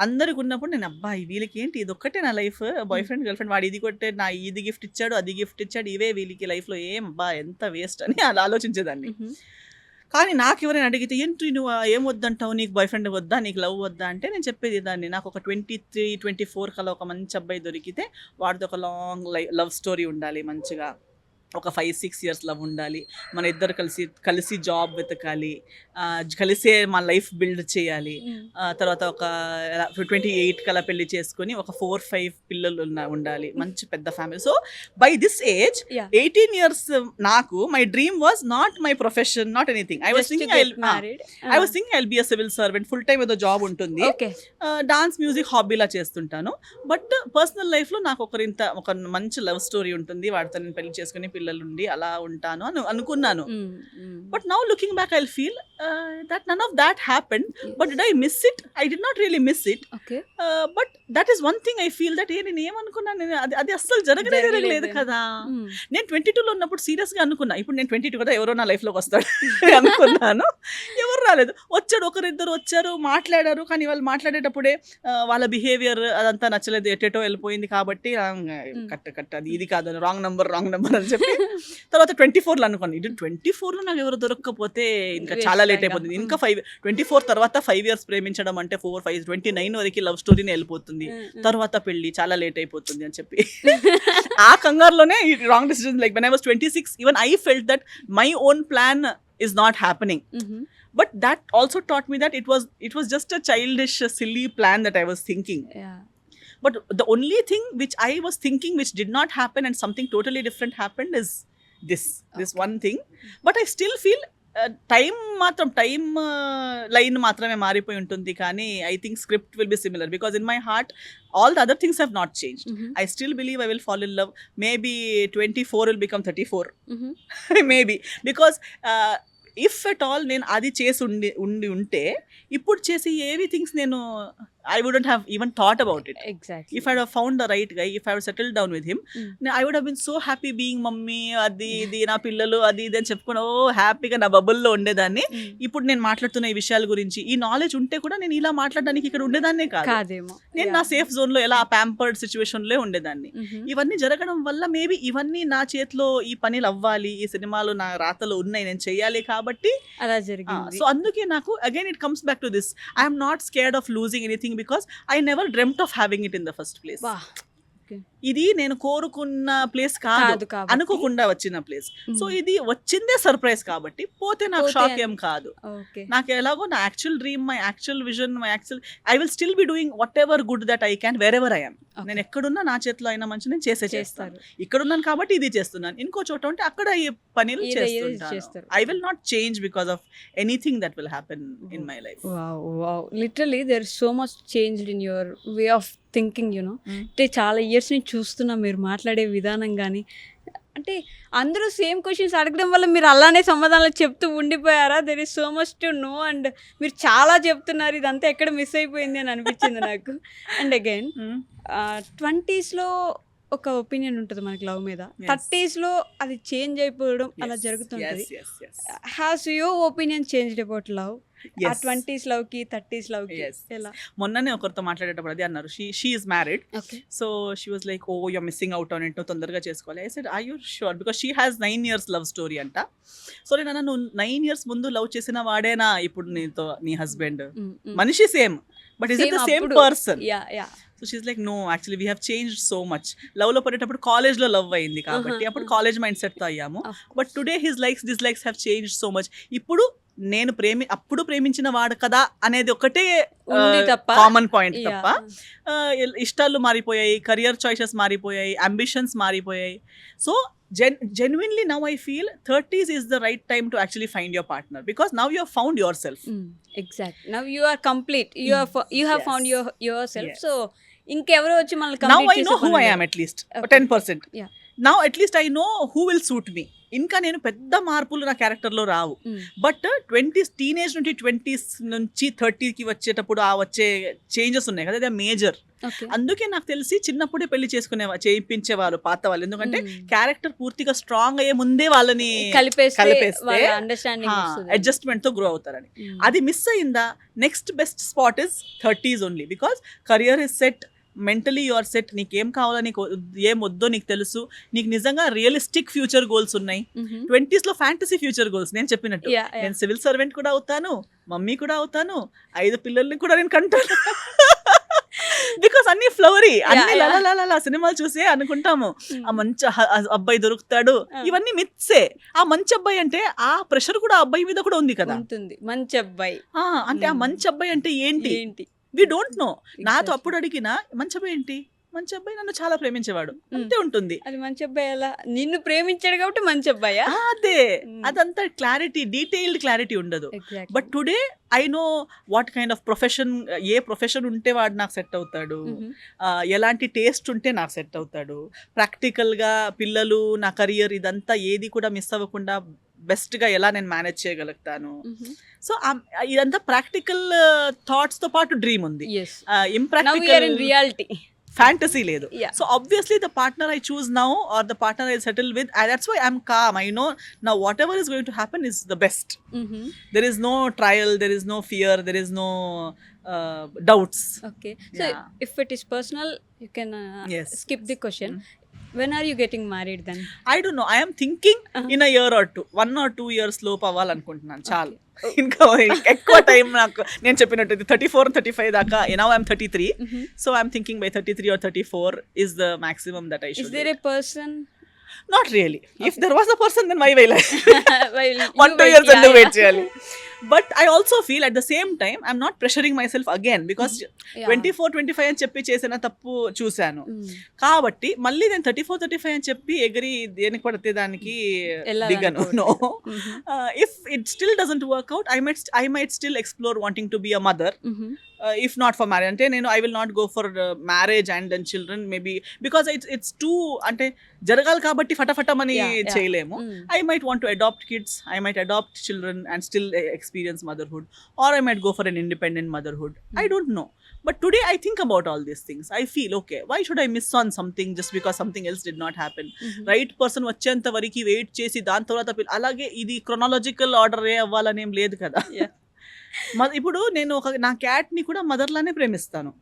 అందరికి ఉన్నప్పుడు నేను అబ్బాయి వీళ్ళకి ఏంటి ఇది ఒక్కటే నా life, boy friend girl friend, వాడు ఇది కొట్టే నా ఇది గిఫ్ట్ ఇచ్చాడు అది గిఫ్ట్ ఇచ్చాడు, ఇవే వీళ్ళకి లైఫ్లో ఏం అబ్బా ఎంత వేస్ట్ అని అలా ఆలోచించేదాన్ని. కానీ నాకు ఎవరైనా అడిగితే ఏంటి నువ్వు ఏం వద్దంటావు, నీకు బాయ్ ఫ్రెండ్ వద్దా, నీకు లవ్ వద్దా అంటే నేను చెప్పేది దాన్ని, నాకు ఒక 23-24 కల్లా ఒక మంచి అబ్బాయి దొరికితే వాడితో ఒక లాంగ్ లవ్ స్టోరీ ఉండాలి, మంచిగా ఒక 5-6 years లవ్ ఉండాలి, మన ఇద్దరు కలిసి జాబ్ వెతకాలి, కలిసే మన లైఫ్ బిల్డ్ చేయాలి, తర్వాత ఒక 28 కల్లా పెళ్లి చేసుకొని ఒక 4-5 పిల్లలు ఉండాలి, మంచి పెద్ద family. So by this age 18 years నాకు my dream was not my profession, not anything. I was thinking I'll be a civil servant, full time ఏదో జాబ్ ఉంటుంది, డాన్స్ మ్యూజిక్ హాబీలా చేస్తుంటాను. బట్ పర్సనల్ లైఫ్లో నాకు ఒక మంచి లవ్ స్టోరీ ఉంటుంది, వాడితో నేను పెళ్లి చేసుకుని పిల్లలుండి అలా ఉంటాను అని అనుకున్నాను. But now looking back I feel that none of that happened. But did I miss it? I did not really miss it. But that is one thing I feel that నేను ఏమనుకున్నాను, అది అస్సలు జరగలేదు కదా. నేను 22లో ఉన్నప్పుడు సీరియస్గా అనుకున్నా, ఇప్పుడు నేను 22 కదా ఎవరో నా లైఫ్లోకి వస్తాడు అనుకున్నాను, ఎవరు రాలేదు. వచ్చాడు, ఒకరిద్దరు వచ్చారు, మాట్లాడారు, కానీ వాళ్ళు మాట్లాడేటప్పుడే వాళ్ళ బిహేవియర్ అదంతా నచ్చలేదు, ఎటేటో వెళ్ళిపోయింది, కాబట్టి కట్ట అది ఇది కాదు, రాంగ్ నెంబర్ అని చెప్పి తర్వాత 24లో అనుకున్నాను, ఇది 24లో నాకు ఎవరు దొరకకపోతే ఇంకా చాలా లేట్ అయిపోతుంది, ఇంకా 24 తర్వాత 5 years ప్రేమించడం అంటే 4-5 29 వరకు లవ్ స్టోరీని వెళ్ళిపోతుంది, తర్వాత పెళ్లి చాలా లేట్ అయిపోతుంది అని చెప్పి ఆ కంగారులోనే wrong decision. Like when I was 26 even I felt that my own plan is not happening. But that also taught me that it was just a childish silly plan that I was thinking. But the only thing which I was thinking which did not happen and something totally different happened is this one thing. But I still feel time line మాత్రమే మారిపోయి ఉంటుంది, కానీ I think script will be similar, because in my heart all the other things have not changed. I still believe I will fall in love. Maybe 24 will become 34, maybe, because if at all నేను అది చేసి ఉంటే ఇప్పుడు చేసి ఏవి things నేను I wouldn't have even thought about it. Exactly. If I had found the right guy, if I had settled down with him, I would have been so happy being mummy, అది ఇది నా పిల్లలు అది ఇది అని చెప్పుకుని హ్యాపీగా నా బబుల్లో ఉండేదాన్ని. ఇప్పుడు నేను మాట్లాడుతున్న ఈ విషయాల గురించి ఈ నాలెడ్జ్ ఉంటే కూడా నేను ఇలా మాట్లాడడానికి ఇక్కడ ఉండేదాన్నే కాదేమో. నేను నా సేఫ్ జోన్ లో ఎలా ప్యాంపర్డ్ సిచ్యువేషన్ లో ఉండేదాన్ని. ఇవన్నీ జరగడం వల్ల మేబీ ఇవన్నీ నా చేతిలో ఈ పనులు అవ్వాలి, ఈ సినిమాలు నా రాతలో ఉన్నాయి, నేను చెయ్యాలి కాబట్టి అలా జరిగింది. సో అందుకే నాకు again it comes back to this, I'm not scared of losing anything because I never dreamt of having it in the first place. Wow. Okay. ఇది నేను కోరుకున్న ప్లేస్ కాదు, అనుకోకుండా వచ్చిన ప్లేస్. సో ఇది వచ్చిందే సర్ప్రైజ్ కాబట్టి పోతే నాకు షాక్ ఏం కాదు. నాకు ఎలాగో నా actual dream, my actual vision, my actual I will still be doing what ever good that I can wear ever I am. నేను ఎక్కడున్నా నా చేతిలో అయినా మంచి నేను చేస్తాను. ఇక్కడ ఉన్నాను కాబట్టి ఇది చేస్తున్నాను, ఇంకో చోట ఉంటే అక్కడ ఈ పనులు చేస్తుంటాను. I will not change because of anything that will happen in my life. Literally there is so much changed in your way of thinking, you know. అంటే చాలా ఇయర్స్ నుంచి చూస్తున్నా మీరు మాట్లాడే విధానం కానీ, అంటే అందరూ సేమ్ క్వశ్చన్స్ అడగడం వల్ల మీరు అలానే సమాధానాలు చెప్తూ ఉండిపోయారా? There is so much to know and మీరు చాలా చెప్తున్నారు, ఇదంతా ఎక్కడ మిస్ అయిపోయింది అని అనిపించింది నాకు. అండ్ అగైన్ 20sలో ఒక ఒపీనియన్ ఉంటుంది మనకి లవ్ మీద, 30sలో అది చేంజ్ అయిపోవడం అలా జరుగుతుంటుంది. Has your opinion changed about love? 20s love కి 30s లవ్ కి ఎలా? మొన్ననే ఒకరితో మాట్లాడేటప్పుడు అది అన్నారు, she is married, so she was like oh you are missing out on it, తొందరగా చేసుకోవాలి. I said are you sure, because she has 9 years love story అంట. సో నేను అన్నా, నువ్వు 9 years ముందు లవ్ చేసిన వాడేనా ఇప్పుడు నీతో నీ హస్బెండ్? మనిషి same, but is it the same person? So she's like no, actually we have changed so much. లవ్లో పడేటప్పుడు కాలేజ్లో లవ్ అయింది కాబట్టి అప్పుడు కాలేజ్ మైండ్ సెట్తో అయ్యాము, but today his likes dislikes have changed so much. ఇప్పుడు నేను అప్పుడు ప్రేమించిన వాడు కదా అనేది ఒకటే కామన్ పాయింట్ తప్ప ఇష్టాలు మారిపోయాయి, కెరియర్ చాయిసెస్ మారిపోయాయి, అంబిషన్స్ మారిపోయాయి. So genuinely now I feel 30s is the right time to actually find your partner, because now you have found yourself. Exactly, now you are complete, you have found yourself. So ఇంకెవరో వచ్చి మనల్ని complete చేసే, now I know who I am at least 10%. Now at least I know who will suit me. ఇంకా నేను పెద్ద మార్పులు నా క్యారెక్టర్లో రావు, బట్ 20s టీనేజ్ నుండి 20s నుంచి 30కి వచ్చేటప్పుడు ఆ వచ్చే చేంజెస్ ఉన్నాయి కదా, అదే మేజర్. అందుకే నాకు తెలిసి చిన్నప్పుడే పెళ్లి చేయించేవారు పాత వాళ్ళు, ఎందుకంటే క్యారెక్టర్ పూర్తిగా స్ట్రాంగ్ అయ్యే ముందే వాళ్ళని కలిపేస్తే అడ్జస్ట్మెంట్ తో గ్రో అవుతారని. అది మిస్ అయిందా? Next best spot is 30s only, because career is set, mentally your set, నీకేం కావాలో నీకు ఏం వద్దో నీకు తెలుసు, నీకు నిజంగా రియలిస్టిక్ ఫ్యూచర్ గోల్స్ ఉన్నాయి. 20s లో ఫ్యాంటసీ ఫ్యూచర్ గోల్స్, నేను చెప్పినట్టు నేను సివిల్ సర్వెంట్ కూడా అవుతాను, మమ్మీ కూడా అవుతాను, 5 పిల్లల్ని కూడా నేను కంటాను. బికాస్ అన్ని ఫ్లవరీ, అన్ని లలా సినిమాలు చూసే అనుకుంటాము ఆ మంచి అబ్బాయి దొరుకుతాడు, ఇవన్నీ మిత్సే. ఆ మంచి అబ్బాయి అంటే ఆ ప్రెషర్ కూడా ఆ అబ్బాయి మీద కూడా ఉంది కదా, మంచి అబ్బాయి అంటే ఆ మంచి అబ్బాయి అంటే ఏంటి we don't know. నాతో అప్పుడు అడిగిన మంచి అబ్బాయి ఏంటి, మంచి అబ్బాయి నన్ను చాలా ప్రేమించేవాడు అంతే ఉంటుంది. అది మంచి అబ్బాయి ఎలా నిన్ను ప్రేమించాడు కాబట్టి మంచి అబ్బాయి, అదే అదంతా క్లారిటీ, డీటెయిల్డ్ క్లారిటీ ఉండదు. But today I know what kind of profession, A profession ఉంటే వాడు నాకు సెట్ అవుతాడు, ఎలాంటి టేస్ట్ ఉంటే నాకు సెట్ అవుతాడు, ప్రాక్టికల్గా పిల్లలు, నా కెరియర్, ఇదంతా ఏది కూడా మిస్ అవ్వకుండా బెస్ట్గా ఎలా నేను మేనేజ్ చేయగలుగుతాను. సో ఇదంతా ప్రాక్టికల్ థాట్స్ తో పాటు డ్రీమ్ ఉంది, impractical reality fantasy ledu. So obviously the partner I choose now or the partner I settle with, that's why I'm calm. I know now whatever is going to happen is the best. There is no trial, there is no fear, there is no doubts. Okay, so if it is personal you can skip the question. When are you getting married then? I don't know, I am thinking in a year or two, 1 or 2 years లోపు అవ్వాలనుకుంటున్నాను చాలు. ఇంకా ఎక్కువ time నాకు, నేను చెప్పినట్టు 34-35 దాకా, now I'm 33, so I'm thinking by 33 or 34 is the maximum that I should. Is there a person? Not really. If there was a person then why will I? 1-2 years and wait చేయాలి. But I also feel at the same time I'm not pressuring my self again because 24-25 అని చెప్పి చేసిన తప్పు చూశాను కాబట్టి మళ్ళీ నేను 34-35 అని చెప్పి ఎగిరి దేనికి పడితే దానికి దిగను. No, if it still doesn't work out I might still explore wanting to be a mother. If not for marriage అంటే నేను I will not go for marriage and then children maybe because it's too అంటే జరగాలి కాబట్టి ఫటఫటమని చేయలేము. I might want to adopt kids, I might adopt children and still experience motherhood, or I might go for an independent motherhood. I don't no. But today I think about all these things. I feel, okay, why should I miss on something just because something else did not happen? Right person వచ్చేంత వరకు wait చేసి దాని తర్వాత అలాగే ఇది chronological order అవ్వాలనేం లేదు కదా. ఇప్పుడు నేను నా క్యాట్ ని కూడా మదర్ లానే ప్రేమిస్తాను.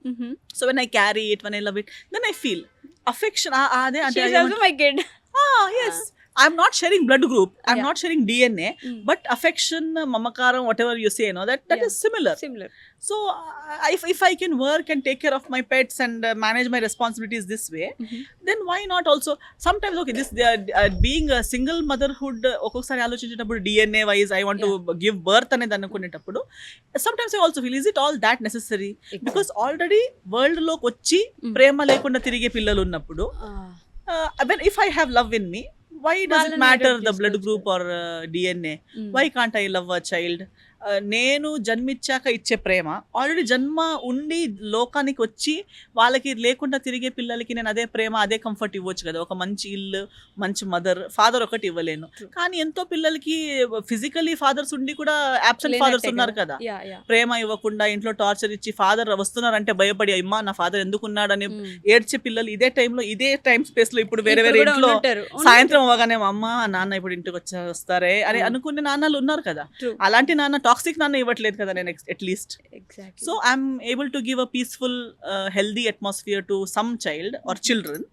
So when I carry it, when I love it, then I feel affection. అదే అంటే yes, I'm not sharing blood group, I'm not sharing DNA, but affection, mamakaram, whatever you say, that is similar. So if I can work and take care of my pets and manage my responsibilities this way, then why not also sometimes, okay, this being a single motherhood okokasari alochinchinappudu DNA wise I want to give birth anedi anukunetappudu sometimes I also feel, is it all that necessary? Because already world lo kochi prema lekunda tirige pillalu unnappudu when if I have love in me, why does it matter the blood group or DNA? Why can't I love a child? నేను జన్మిచ్చాక ఇచ్చే ప్రేమ already జన్మ ఉండి లోకానికి వచ్చి వాళ్ళకి లేకుండా తిరిగే పిల్లలకి నేను అదే ప్రేమ అదే కంఫర్ట్ ఇవ్వచ్చు కదా. ఒక మంచి ఇల్లు, మంచి మదర్, ఫాదర్ ఒకటి ఇవ్వలేను. కానీ ఎంతో పిల్లలకి ఫిజికలీ ఫాదర్స్ ఉండి కూడా అబ్సెంట్ ఫాదర్స్ ఉన్నారు కదా. ప్రేమ ఇవ్వకుండా ఇంట్లో టార్చర్ ఇచ్చి ఫాదర్ వస్తున్నారంటే భయపడి అమ్మా నా ఫాదర్ ఎందుకున్నాడని ఏడ్చే పిల్లలు ఇదే టైంలో ఇదే టైం స్పేస్ లో ఇప్పుడు వేరే వేరే ఇంట్లో సాయంత్రం అవ్వగానే అమ్మ నాన్న ఇప్పుడు ఇంటికి వస్తారే అని అనుకునే నాన్నలు ఉన్నారు కదా. అలాంటి నాన్న టాక్సిక్ నాన్న ఇవ్వట్లేదు కదా నేను at least. So I'm able to give a peaceful healthy atmosphere to some child or children.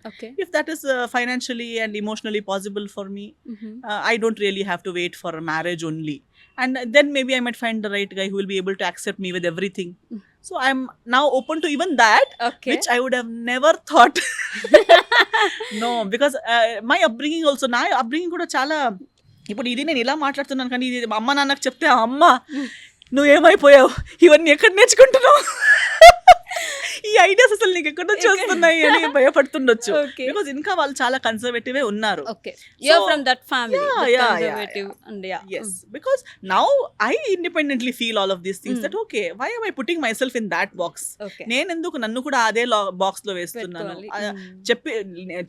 If that is financially and emotionally possible for me, I don't really have to wait for a marriage only. And then maybe I might find the right guy who will be able to accept me with everything. So I'm now open to even that, which I would have never thought. No, because my upbringing also, నా upbringing కూడా చాలా, ఇప్పుడు ఇది నేను ఇలా మాట్లాడుతున్నాను కానీ ఇది అమ్మ నాన్నకు చెప్తే అమ్మ నువ్వేమైపోయావు, ఇవన్నీ ఎక్కడ నేర్చుకుంటున్నావు, ఈ ఐడియాస్ అసలు నీకు ఎక్కడ చూస్తున్నాయి అని భయపడుతుండొచ్చు. బికాజ్ ఇంకా వాళ్ళు చాలా కన్సర్వేటివ్ ఉన్నారు. Because now I independently feel all of these things that okay why am I putting myself in that box? నేను ఎందుకు నన్ను కూడా అదే బాక్స్ లో వేస్తున్నాను? చెప్పి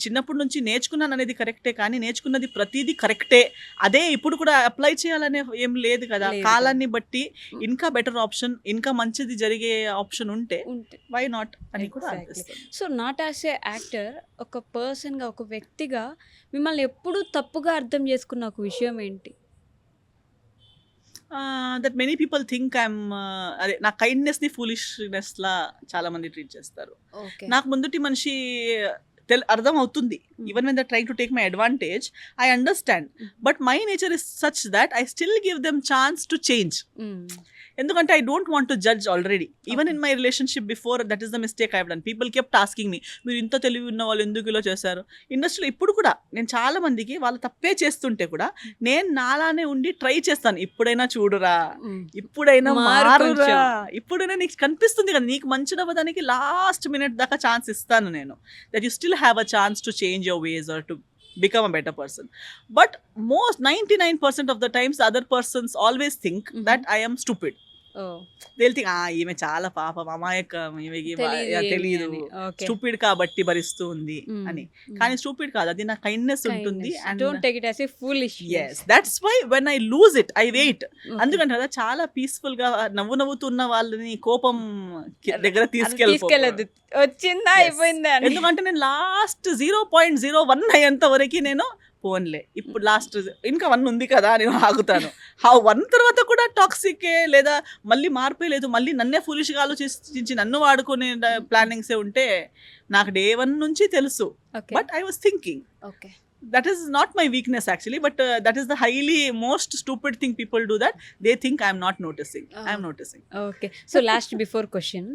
చిన్నప్పటి నుంచి నేర్చుకున్నాను అనేది కరెక్టే, కానీ నేర్చుకున్నది ప్రతిదీ కరెక్టే అదే ఇప్పుడు కూడా అప్లై చేయాలనే ఏం లేదు కదా. కాలాన్ని బట్టి ఇంకా బెటర్ ఆప్షన్, ఇంకా మంచిది జరిగే ఆప్షన్ ఉంటే వై నాట్ అని కూడా అనిపిస్తుంది. So not as a actor, ఒక పర్సన్గా, ఒక వ్యక్తిగా మిమ్మల్ని ఎప్పుడు తప్పుగా అర్థం చేసుకున్న ఒక విషయం ఏంటి? That many people think I'm అదే నా కైండ్నెస్ ని ఫూలిష్నెస్ లా చాలా మంది ట్రీట్ చేస్తారు. నాకు ముందుటి మనిషి అర్థం అవుతుంది. Even when they try to take my advantage I understand, but my nature is such that I still give them chance to change. ఎందుకంటే I don't want to judge already. Even in my relationship before, that is the mistake I have done. People kept asking me, మీరు ఇంత తెలివి ఉన్న వాళ్ళు ఎందుకు ఇలా చేశారు? ఇండస్ట్రీలో ఇప్పుడు కూడా నేను చాలా మందికి వాళ్ళు తప్పే చేస్తుంటే కూడా నేను నాలానే ఉండి ట్రై చేస్తాను. ఇప్పుడైనా చూడురా, ఇప్పుడైనా మారురా, ఇప్పుడైనా నీకు కనిపిస్తుంది కదా నీకు మంచి అవ్వడానికి లాస్ట్ మినిట్ దాకా ఛాన్స్ ఇస్తాను నేను. That you still have a chance to change your ways or to become a better person. But most 99% of the times the other persons always think that I am stupid. They'll think ఈమె చాలా పాపం అమాయకం, ఈమెకి తెలియదు, stupid కాబట్టి భరిస్తూ ఉంది అని. కానీ స్టూపిడ్ కాదు, అది నా కైండ్నెస్ ఉంటుంది. Yes, that's why when I lose it I wait. అందుకంటే కదా చాలా పీస్ఫుల్ గా నవ్వుతున్న వాళ్ళని కోపం దగ్గర తీసుకెళ్ళదు, వచ్చిందా అయిపోయిందా. ఎందుకంటే నేను లాస్ట్ 0.01 అయ్యేంత వరకు నేను పోన్లే, ఇప్పుడు లాస్ట్ ఇంకా 1 ఉంది కదా అని ఆగుతాను. ఆ 1 తర్వాత కూడా టాక్సికే లేదా మళ్ళీ మార్పే లేదు, మళ్ళీ నన్నే ఫూలిష్గా ఆలోచించి నన్ను వాడుకునే ప్లానింగ్సే ఉంటే నాకు day 1 నుంచి తెలుసు. But I was thinking that is not my weakness actually, but that is the highly most stupid thing people do, that they think I am not noticing. I am noticing. Okay so last before question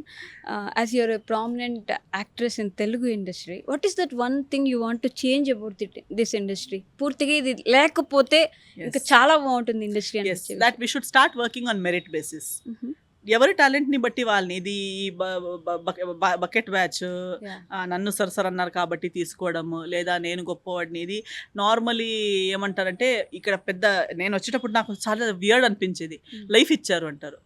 as your a prominent actress in Telugu industry what is that one thing you want to change about this industry? పూర్తిగా ఇది లేకపోతే ఇంకా చాలా బాగుంటుంది industry అని Yes, that we should start working on merit basis. ఎవరి టాలెంట్ని బట్టి వాళ్ళని, ఇది బకెట్ బ్యాచ్, నన్ను సరసర అన్నారు కాబట్టి తీసుకోవడము, లేదా నేను గొప్పవాడిని, ఇది నార్మలీ ఏమంటారంటే ఇక్కడ పెద్ద, నేను వచ్చేటప్పుడు నాకు చాలా వియర్డ్ అనిపించేది, లైఫ్ ఇచ్చారు అంటారు.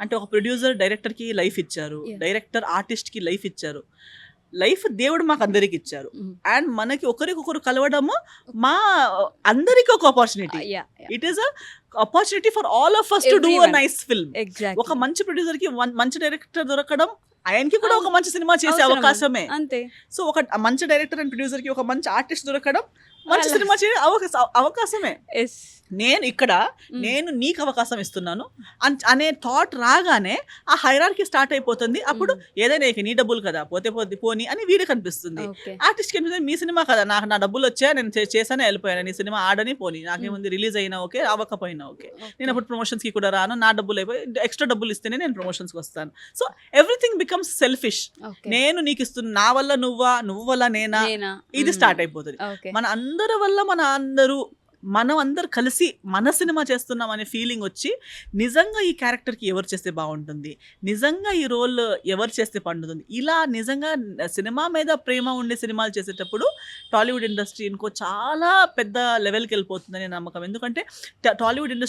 అంటే ఒక ప్రొడ్యూసర్ డైరెక్టర్కి లైఫ్ ఇచ్చారు, డైరెక్టర్ ఆర్టిస్ట్కి లైఫ్ ఇచ్చారు. లైఫ్ దేవుడు మాకు అందరికి ఇచ్చారు, అండ్ మనకి ఒకరికొకరు కలవడము మా అందరికి ఒక opportunity. It is a opportunity for all of us to do a nice film. Exactly ఒక మంచి ప్రొడ్యూసర్ కి మంచి డైరెక్టర్ దొరకడం ఆయనకి కూడా ఒక మంచి సినిమా చేసే అవకాశమే. అంతే. సో ఒక మంచి డైరెక్టర్ అండ్ ప్రొడ్యూసర్ కి ఒక మంచి ఆర్టిస్ట్ దొరకడం మంచి సినిమా చేసే అవకాశమే. ఎస్ నేను ఇక్కడ నేను నీకు అవకాశం ఇస్తున్నాను అనే థాట్ రాగానే ఆ హైరార్కీ స్టార్ట్ అయిపోతుంది. అప్పుడు ఏదైనా ఇక నీ డబ్బులు కదా, పోతే పోని అని వీడికి అనిపిస్తుంది. ఓకే ఆర్టిస్ట్కి అనిపిస్తుంది మీ సినిమా కదా, నాకు నా డబ్బులు వచ్చాయి, నేను చేశానే వెళ్ళిపోయాను, నీ సినిమా ఆడని పోని, నాకేముంది రిలీజ్ అయినా ఓకే, అవ్వకపోయినా ఓకే, నేను అప్పుడు ప్రమోషన్స్కి కూడా రాను, నా డబ్బులు అయిపోయి ఎక్స్ట్రా డబ్బులు ఇస్తేనే నేను ప్రమోషన్స్కి వస్తాను. So everything becomes selfish. నేను నీకు ఇస్తున్నా, నా వల్ల నువ్వా, నువ్వు వల్ల నేనా, ఇది స్టార్ట్ అయిపోతుంది. ఓకే మన అందరి వల్ల మనం అందరు కలిసి మన సినిమా చేస్తున్నాం అనే ఫీలింగ్ వచ్చి, నిజంగా ఈ క్యారెక్టర్కి ఎవరు చేస్తే బాగుంటుంది, నిజంగా ఈ రోల్ ఎవరు చేస్తే పండుతుంది, ఇలా నిజంగా సినిమా మీద ప్రేమ ఉండే సినిమాలు చేసేటప్పుడు టాలీవుడ్ ఇండస్ట్రీ ఇంకో చాలా పెద్ద లెవెల్కి వెళ్ళిపోతుందని నమ్మకం. ఎందుకంటే టాలీవుడ్ ఇండస్ట్రీ